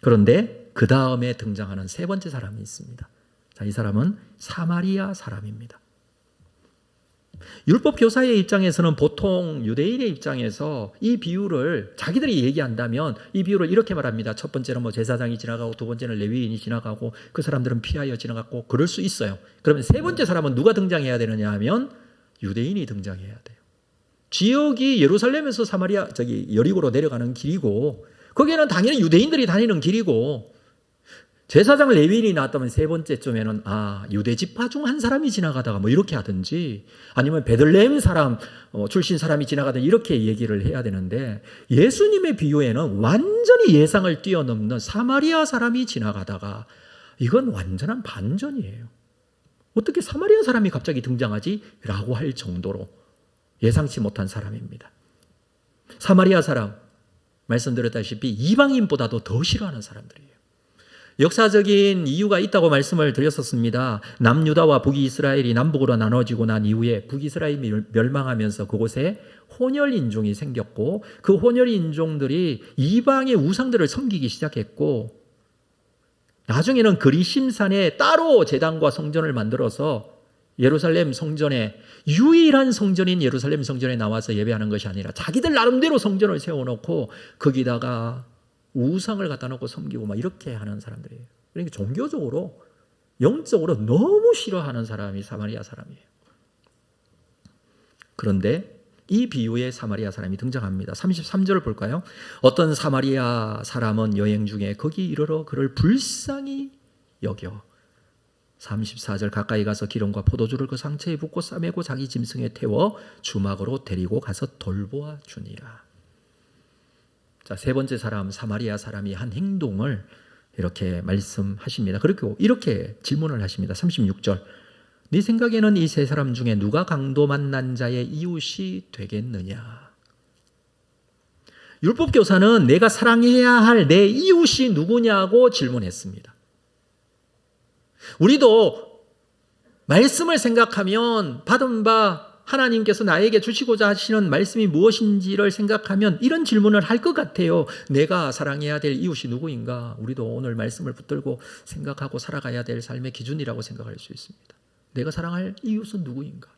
그런데 그 다음에 등장하는 세 번째 사람이 있습니다. 자, 이 사람은 사마리아 사람입니다. 율법 교사의 입장에서는 보통 유대인의 입장에서 이 비유를 자기들이 얘기한다면 이 비유를 이렇게 말합니다. 첫 번째는 뭐 제사장이 지나가고 두 번째는 레위인이 지나가고 그 사람들은 피하여 지나갔고 그럴 수 있어요. 그러면 세 번째 사람은 누가 등장해야 되느냐 하면 유대인이 등장해야 돼요. 지역이 예루살렘에서 여리고로 내려가는 길이고 거기에는 당연히 유대인들이 다니는 길이고 제사장 레위인이 나왔다면 세 번째쯤에는 유대 지파 중 한 사람이 지나가다가 뭐 이렇게 하든지 아니면 베들레헴 사람 출신 사람이 지나가든 이렇게 얘기를 해야 되는데 예수님의 비유에는 완전히 예상을 뛰어넘는 사마리아 사람이 지나가다가 이건 완전한 반전이에요. 어떻게 사마리아 사람이 갑자기 등장하지? 라고 할 정도로 예상치 못한 사람입니다. 사마리아 사람 말씀드렸다시피 이방인보다도 더 싫어하는 사람들이에요. 역사적인 이유가 있다고 말씀을 드렸었습니다. 남유다와 북이스라엘이 남북으로 나눠지고 난 이후에 북이스라엘이 멸망하면서 그곳에 혼혈인종이 생겼고 그 혼혈인종들이 이방의 우상들을 섬기기 시작했고 나중에는 그리심산에 따로 제단과 성전을 만들어서 예루살렘 성전에 유일한 성전인 예루살렘 성전에 나와서 예배하는 것이 아니라 자기들 나름대로 성전을 세워놓고 거기다가 우상을 갖다 놓고 섬기고 막 이렇게 하는 사람들이에요. 그러니까 종교적으로 영적으로 너무 싫어하는 사람이 사마리아 사람이에요. 그런데 이 비유에 사마리아 사람이 등장합니다. 33절을 볼까요? 어떤 사마리아 사람은 여행 중에 거기 이르러 그를 불쌍히 여겨 34절 가까이 가서 기름과 포도주를 그 상처에 붓고 싸매고 자기 짐승에 태워 주막으로 데리고 가서 돌보아 주니라. 자, 세 번째 사람 사마리아 사람이 한 행동을 이렇게 말씀하십니다. 그리고 이렇게 질문을 하십니다. 36절. 네 생각에는 이 세 사람 중에 누가 강도 만난 자의 이웃이 되겠느냐? 율법교사는 내가 사랑해야 할 내 이웃이 누구냐고 질문했습니다. 우리도 말씀을 생각하면 받은 바 하나님께서 나에게 주시고자 하시는 말씀이 무엇인지를 생각하면 이런 질문을 할 것 같아요. 내가 사랑해야 될 이웃이 누구인가? 우리도 오늘 말씀을 붙들고 생각하고 살아가야 될 삶의 기준이라고 생각할 수 있습니다. 내가 사랑할 이웃은 누구인가?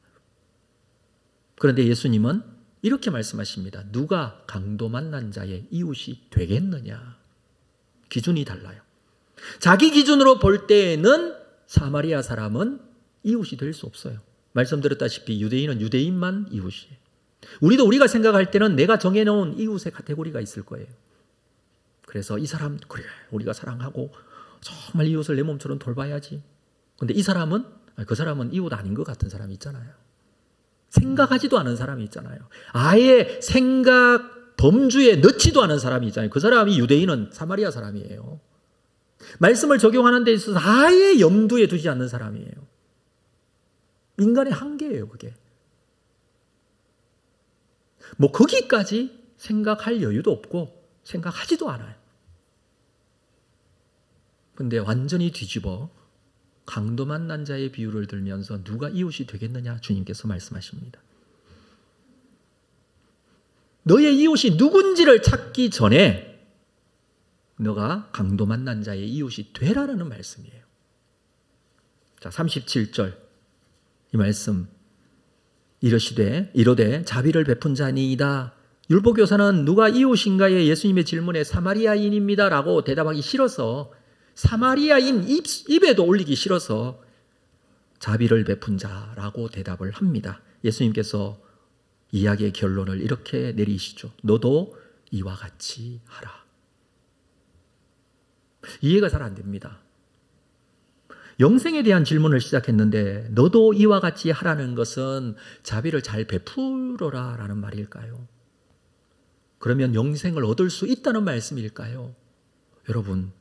그런데 예수님은 이렇게 말씀하십니다. 누가 강도 만난 자의 이웃이 되겠느냐? 기준이 달라요. 자기 기준으로 볼 때에는 사마리아 사람은 이웃이 될 수 없어요. 말씀드렸다시피 유대인은 유대인만 이웃이에요. 우리도 우리가 생각할 때는 내가 정해놓은 이웃의 카테고리가 있을 거예요. 그래서 이 사람 그래 우리가 사랑하고 정말 이웃을 내 몸처럼 돌봐야지. 그런데 이 사람은 그 사람은 이웃 아닌 것 같은 사람이 있잖아요. 생각하지도 않은 사람이 있잖아요. 아예 생각 범주에 넣지도 않은 사람이 있잖아요. 그 사람이 유대인은 사마리아 사람이에요. 말씀을 적용하는 데 있어서 아예 염두에 두지 않는 사람이에요. 인간의 한계예요, 그게. 뭐 거기까지 생각할 여유도 없고 생각하지도 않아요. 근데 완전히 뒤집어 강도 만난 자의 비유를 들면서 누가 이웃이 되겠느냐 주님께서 말씀하십니다. 너의 이웃이 누군지를 찾기 전에 너가 강도 만난 자의 이웃이 되라라는 말씀이에요. 자, 37절 이 말씀 이르되 자비를 베푼 자니이다. 율법교사는 누가 이웃인가에 예수님의 질문에 사마리아인입니다 라고 대답하기 싫어서 사마리아인 입에도 올리기 싫어서 자비를 베푼 자라고 대답을 합니다. 예수님께서 이야기의 결론을 이렇게 내리시죠. 너도 이와 같이 하라. 이해가 잘 안 됩니다. 영생에 대한 질문을 시작했는데 너도 이와 같이 하라는 것은 자비를 잘 베풀어라 라는 말일까요? 그러면 영생을 얻을 수 있다는 말씀일까요? 여러분,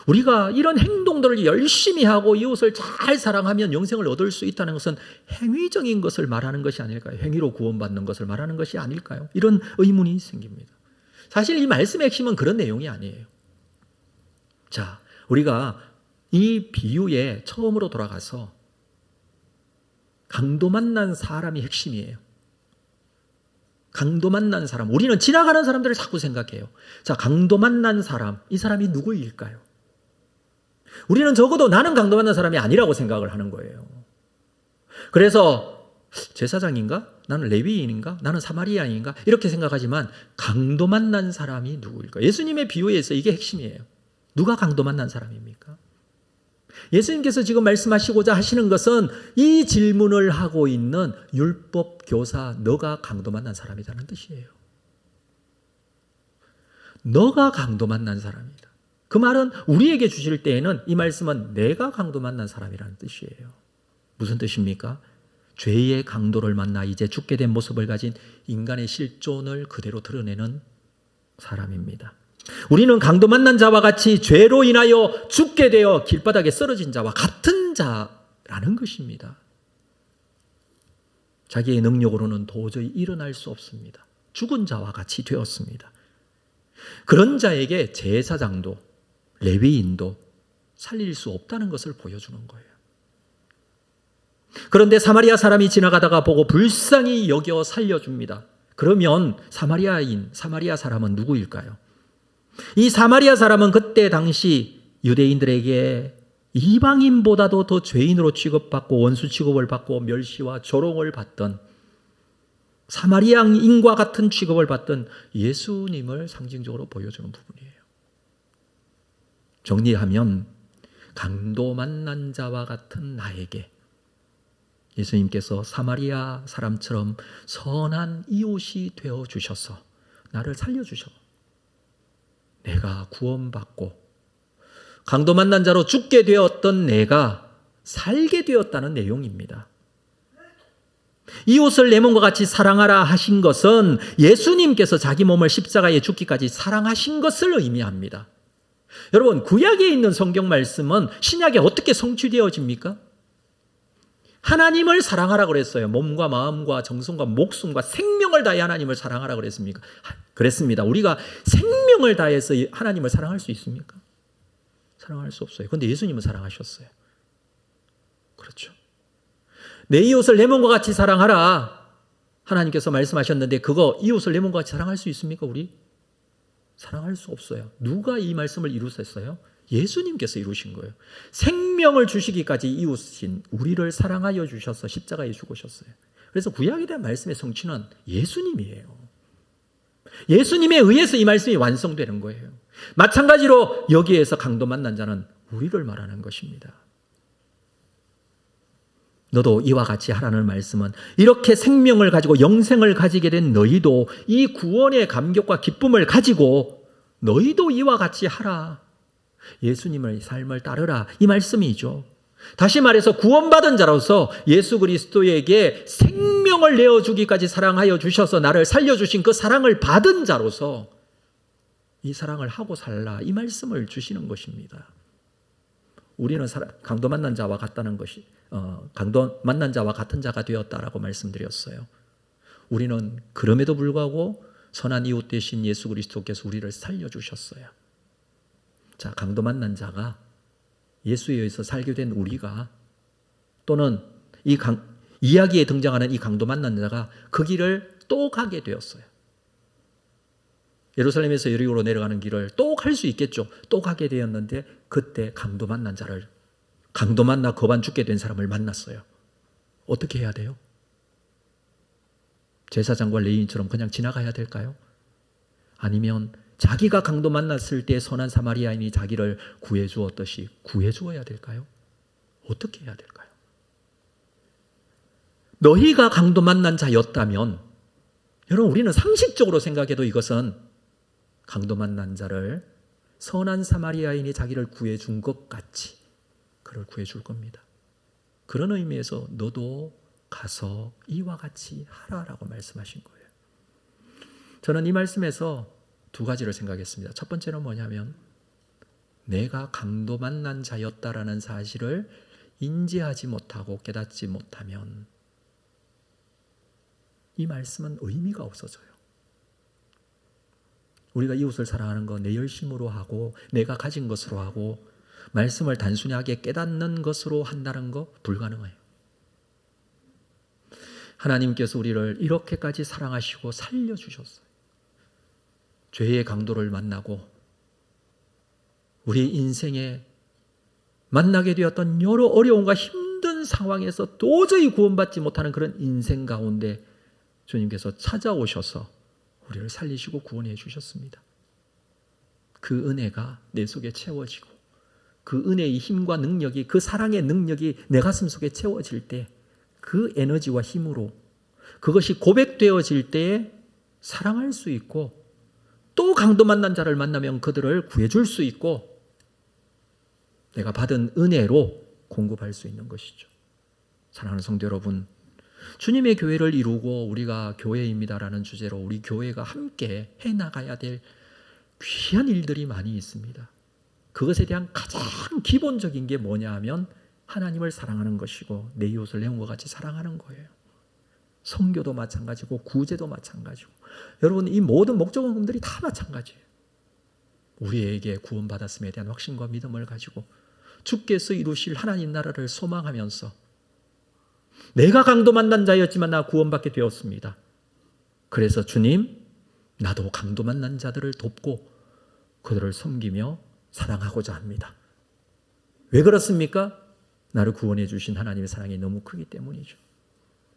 우리가 이런 행동들을 열심히 하고 이웃을 잘 사랑하면 영생을 얻을 수 있다는 것은 행위적인 것을 말하는 것이 아닐까요? 행위로 구원받는 것을 말하는 것이 아닐까요? 이런 의문이 생깁니다. 사실 이 말씀의 핵심은 그런 내용이 아니에요. 자, 우리가 이 비유에 처음으로 돌아가서 강도 만난 사람이 핵심이에요. 강도 만난 사람. 우리는 지나가는 사람들을 자꾸 생각해요. 자, 강도 만난 사람. 이 사람이 누구일까요? 우리는 적어도 나는 강도 만난 사람이 아니라고 생각을 하는 거예요. 그래서 제사장인가? 나는 레위인인가? 나는 사마리아인인가? 이렇게 생각하지만 강도 만난 사람이 누구일까? 예수님의 비유에서 이게 핵심이에요. 누가 강도 만난 사람입니까? 예수님께서 지금 말씀하시고자 하시는 것은 이 질문을 하고 있는 율법 교사, 너가 강도 만난 사람이라는 뜻이에요. 너가 강도 만난 사람이다. 그 말은 우리에게 주실 때에는 이 말씀은 내가 강도 만난 사람이라는 뜻이에요. 무슨 뜻입니까? 죄의 강도를 만나 이제 죽게 된 모습을 가진 인간의 실존을 그대로 드러내는 사람입니다. 우리는 강도 만난 자와 같이 죄로 인하여 죽게 되어 길바닥에 쓰러진 자와 같은 자라는 것입니다. 자기의 능력으로는 도저히 일어날 수 없습니다. 죽은 자와 같이 되었습니다. 그런 자에게 제사장도 레위인도 살릴 수 없다는 것을 보여주는 거예요. 그런데 사마리아 사람이 지나가다가 보고 불쌍히 여겨 살려줍니다. 그러면 사마리아 사람은 누구일까요? 이 사마리아 사람은 그때 당시 유대인들에게 이방인보다도 더 죄인으로 취급받고 원수 취급을 받고 멸시와 조롱을 받던 사마리아인과 같은 취급을 받던 예수님을 상징적으로 보여주는 부분이에요. 정리하면 강도 만난 자와 같은 나에게 예수님께서 사마리아 사람처럼 선한 이웃이 되어주셔서 나를 살려주셔. 내가 구원받고 강도 만난 자로 죽게 되었던 내가 살게 되었다는 내용입니다. 이웃을 내 몸과 같이 사랑하라 하신 것은 예수님께서 자기 몸을 십자가에 죽기까지 사랑하신 것을 의미합니다. 여러분, 구약에 있는 성경 말씀은 신약에 어떻게 성취되어집니까? 하나님을 사랑하라 그랬어요. 몸과 마음과 정성과 목숨과 생명을 다해 하나님을 사랑하라 그랬습니까? 그랬습니다. 우리가 생명을 다해서 하나님을 사랑할 수 있습니까? 사랑할 수 없어요. 그런데 예수님은 사랑하셨어요. 그렇죠. 내 이웃을 내 몸과 같이 사랑하라. 하나님께서 말씀하셨는데 그거 이웃을 내 몸과 같이 사랑할 수 있습니까? 우리? 사랑할 수 없어요. 누가 이 말씀을 이루셨어요? 예수님께서 이루신 거예요. 생명을 주시기까지 이웃인 우리를 사랑하여 주셔서 십자가에 죽으셨어요. 그래서 구약에 대한 말씀의 성취는 예수님이에요. 예수님에 의해서 이 말씀이 완성되는 거예요. 마찬가지로 여기에서 강도 만난 자는 우리를 말하는 것입니다. 너도 이와 같이 하라는 말씀은 이렇게 생명을 가지고 영생을 가지게 된 너희도 이 구원의 감격과 기쁨을 가지고 너희도 이와 같이 하라. 예수님의 삶을 따르라. 이 말씀이죠. 다시 말해서 구원받은 자로서 예수 그리스도에게 생명을 내어주기까지 사랑하여 주셔서 나를 살려주신 그 사랑을 받은 자로서 이 사랑을 하고 살라. 이 말씀을 주시는 것입니다. 우리는 강도 만난 자와 같다는 것이 강도 만난 자와 같은 자가 되었다라고 말씀드렸어요. 우리는 그럼에도 불구하고 선한 이웃 되신 예수 그리스도께서 우리를 살려주셨어요. 자, 강도 만난 자가 예수에 의해서 살게 된 우리가 또는 이야기에 등장하는 이 강도 만난 자가 그 길을 또 가게 되었어요. 예루살렘에서 여리고로 내려가는 길을 또 갈 수 있겠죠. 또 가게 되었는데 그때 강도 만나 거반 죽게 된 사람을 만났어요. 어떻게 해야 돼요? 제사장과 레위인처럼 그냥 지나가야 될까요? 아니면 자기가 강도 만났을 때 선한 사마리아인이 자기를 구해 주었듯이 구해 주어야 될까요? 어떻게 해야 될까요? 너희가 강도 만난 자였다면 여러분, 우리는 상식적으로 생각해도 이것은 강도 만난 자를 선한 사마리아인이 자기를 구해준 것 같이 그를 구해줄 겁니다. 그런 의미에서 너도 가서 이와 같이 하라라고 말씀하신 거예요. 저는 이 말씀에서 두 가지를 생각했습니다. 첫 번째는 뭐냐면 내가 강도 만난 자였다라는 사실을 인지하지 못하고 깨닫지 못하면 이 말씀은 의미가 없어져요. 우리가 이웃을 사랑하는 거 내 열심으로 하고 내가 가진 것으로 하고 말씀을 단순하게 깨닫는 것으로 한다는 거 불가능해요. 하나님께서 우리를 이렇게까지 사랑하시고 살려주셨어요. 죄의 강도를 만나고 우리 인생에 만나게 되었던 여러 어려움과 힘든 상황에서 도저히 구원받지 못하는 그런 인생 가운데 주님께서 찾아오셔서 우리를 살리시고 구원해 주셨습니다. 그 은혜가 내 속에 채워지고 그 은혜의 힘과 능력이, 그 사랑의 능력이 내 가슴 속에 채워질 때 그 에너지와 힘으로 그것이 고백되어질 때에 사랑할 수 있고 또 강도 만난 자를 만나면 그들을 구해줄 수 있고 내가 받은 은혜로 공급할 수 있는 것이죠. 사랑하는 성도 여러분, 주님의 교회를 이루고 우리가 교회입니다라는 주제로 우리 교회가 함께 해나가야 될 귀한 일들이 많이 있습니다. 그것에 대한 가장 기본적인 게 뭐냐 하면 하나님을 사랑하는 것이고 내 이웃을 내 몸과 같이 사랑하는 거예요. 선교도 마찬가지고 구제도 마찬가지고 여러분 이 모든 목적원금들이 다 마찬가지예요. 우리에게 구원받았음에 대한 확신과 믿음을 가지고 주께서 이루실 하나님 나라를 소망하면서 내가 강도 만난 자였지만 나 구원받게 되었습니다. 그래서 주님 나도 강도 만난 자들을 돕고 그들을 섬기며 사랑하고자 합니다. 왜 그렇습니까? 나를 구원해 주신 하나님의 사랑이 너무 크기 때문이죠.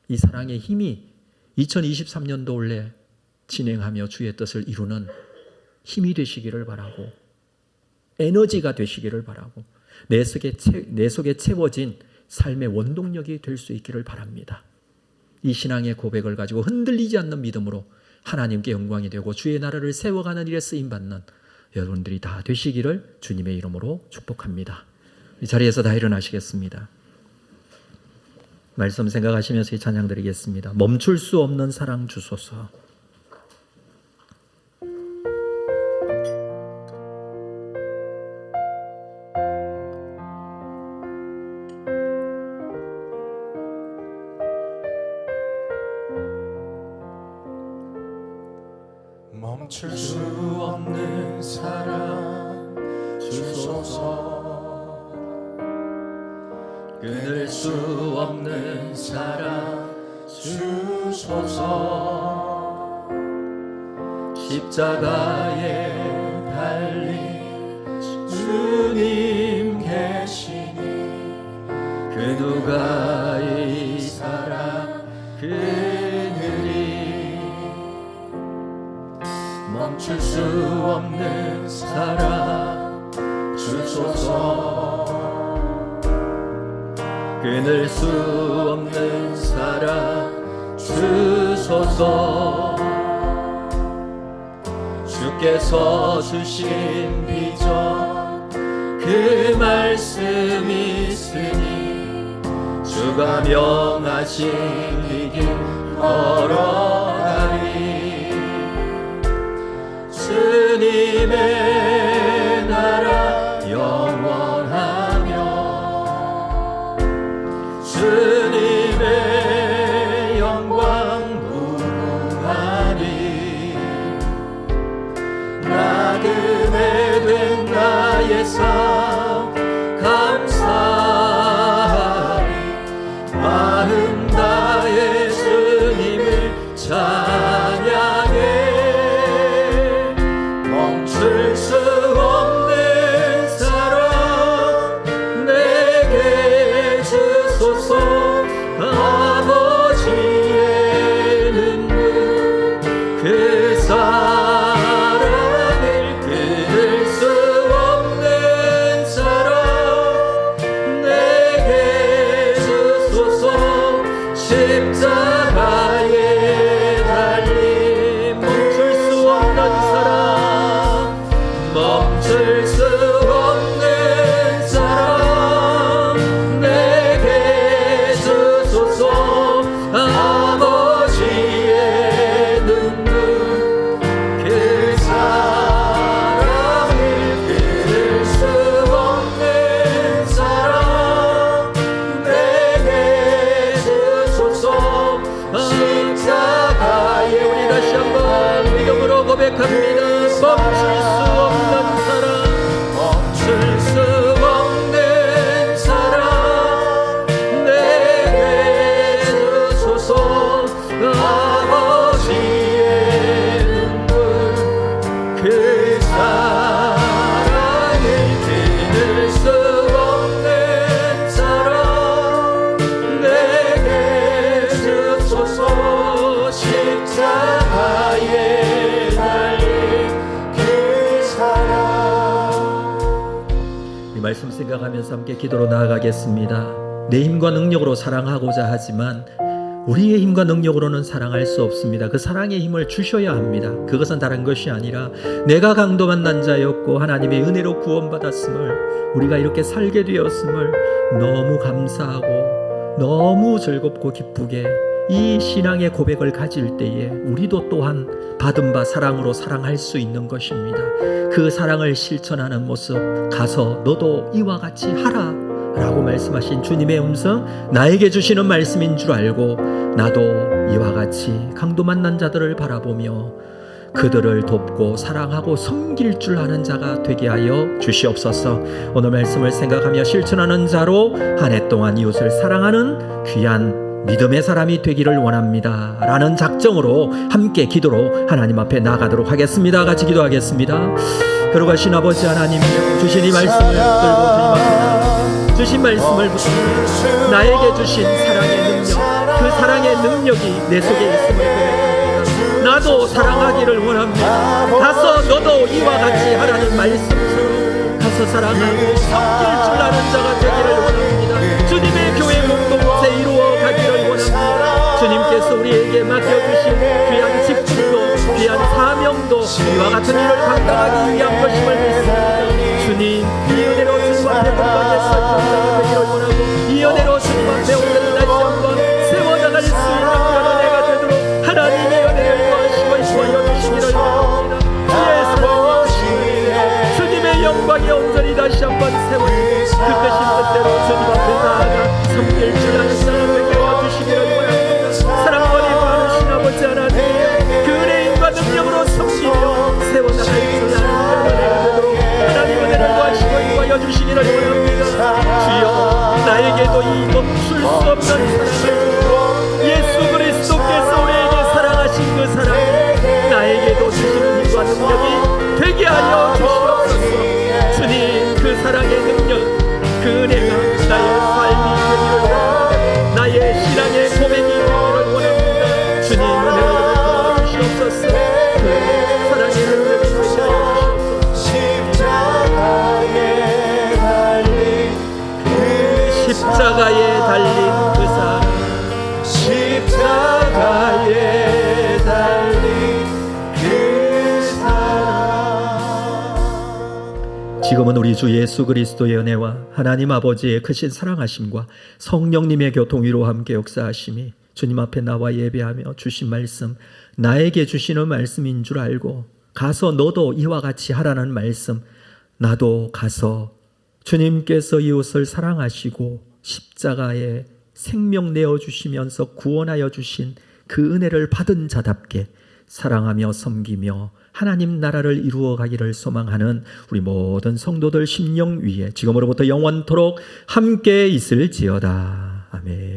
이 사랑의 힘이 2023년도 올해 진행하며 주의 뜻을 이루는 힘이 되시기를 바라고 에너지가 되시기를 바라고 내 속에 채워진 삶의 원동력이 될 수 있기를 바랍니다. 이 신앙의 고백을 가지고 흔들리지 않는 믿음으로 하나님께 영광이 되고 주의 나라를 세워가는 일에 쓰임받는 여러분들이 다 되시기를 주님의 이름으로 축복합니다. 이 자리에서 다 일어나시겠습니다. 말씀 생각하시면서 이 찬양 드리겠습니다. 멈출 수 없는 사랑 주소서.
멈출 수 없는 사랑 주소서. 끊을 수 없는 사랑 주소서. 십자가에 달린 주님 계시니 그 누가 이 사랑 그늘이 멈출 수 없는 사랑 주소서. 끊을 수 없는 사랑 주소서. 주께서 주신 비전 그 말씀이 있으니 주가 명하신 이 길 걸어가리. 주님의 나라 영원하며 주님의 영광 무궁하니 나그네 된 나의 삶 감사하리. 마음 다해 주님을 찬양해. 멈출 수 없는 사랑 내게 주소서. 아버지의 눈물 그 사랑을 끊을 수 없는 사랑 내게 주소서. 십자가에
고백합니다. 멈출 수 없는 사랑, 멈출 수 없는 사랑, 내게 주소서. 아버지의 눈물, 그 사랑을 잊을 수 없는 사랑, 내게 주소서. 십자가에 달린 그 사랑. 이 말씀 생각하면서 함께 기도로 나아가겠습니다. 내 힘과 능력으로 사랑하고자 하지만 우리의 힘과 능력으로는 사랑할 수 없습니다. 그 사랑의 힘을 주셔야 합니다. 그것은 다른 것이 아니라 내가 강도 만난 자였고 하나님의 은혜로 구원받았음을, 우리가 이렇게 살게 되었음을 너무 감사하고 너무 즐겁고 기쁘게 이 신앙의 고백을 가질 때에 우리도 또한 받은 바 사랑으로 사랑할 수 있는 것입니다. 그 사랑을 실천하는 모습, 가서 너도 이와 같이 하라 라고 말씀하신 주님의 음성, 나에게 주시는 말씀인 줄 알고 나도 이와 같이 강도 만난 자들을 바라보며 그들을 돕고 사랑하고 섬길 줄 아는 자가 되게 하여 주시옵소서. 오늘 말씀을 생각하며 실천하는 자로 한 해 동안 이웃을 사랑하는 귀한 믿음의 사람이 되기를 원합니다 라는 작정으로 함께 기도로 하나님 앞에 나아가도록 하겠습니다. 같이 기도하겠습니다. 거룩하신 아버지 하나님, 주신 이 말씀을 붙들고 주님 앞에 나아갑니다. 주신 말씀을 붙들고 나에게 주신 사랑의 능력, 그 사랑의 능력이 내 속에 있음을 고백합니다. 나도 사랑하기를 원합니다. 가서 너도 이와 같이 하라는 말씀으로 가서 사랑하고 섬길 줄 아는 자가 되기를 원합니다. 주님의 교회 공동체 이루어 가기를 원합니다. 주님께서 우리에게 맡겨주신 귀한 직분도 귀한 사명도 이와 같은 일을 감당하기 위한 것임을 믿습니다. 주님, 이 은혜로 주님 앞에 건강해서 감사가 되기를 원하고 이 은혜로 주님 앞에 오늘은 다시 한번 세워나갈 수 있는 그런 은혜가 되도록 하나님의 은혜를 구하시고 인도하여 주시기를 원합니다. 주의 사랑과 주님의 영광이 온전히 다시 한번 세워지고 그 뜻인 뜻대로 주님 앞에 나아가 섬길 줄 아는 사람 되게 해주시기를 원합니다. 사랑머리 많으신 아버지 하나님, 그 은혜인과 능력으로 섬기며 세워나갈 줄 아는 은혜가 되도록 하나님 은혜를 구하시고 인도하여 주시기를 원합니다. 주여, 나에게도 이 멈출 수 없는 사랑을 주시고 예수 그리스도께서 우리에게 사랑하신 그 사랑, 나에게도 주시는 힘과 능력이 되게 하여 주시옵소서. 주님, 그 사랑의 능력, 그 은혜가 나의 삶이 되기를 원합니다. 나의 신앙의 고백이 되기를 원합니다. 주님, 은혜를 베풀어 주시옵소서. 그 사랑의 능력이 되게 하여 주시옵소서. 십자가에 달린 그 사랑, 십자가에 달린 그 사랑. 지금은 우리 주 예수 그리스도의 은혜와 하나님 아버지의 크신 사랑하심과 성령님의 교통위로 함께 역사하심이 주님 앞에 나와 예배하며 주신 말씀, 나에게 주시는 말씀인 줄 알고 가서 너도 이와 같이 하라는 말씀, 나도 가서 주님께서 이웃을 사랑하시고 십자가에 생명 내어주시면서 구원하여 주신 그 은혜를 받은 자답게 사랑하며 섬기며 하나님 나라를 이루어 가기를 소망하는 우리 모든 성도들 심령 위에 지금으로부터 영원토록 함께 있을지어다. 아멘.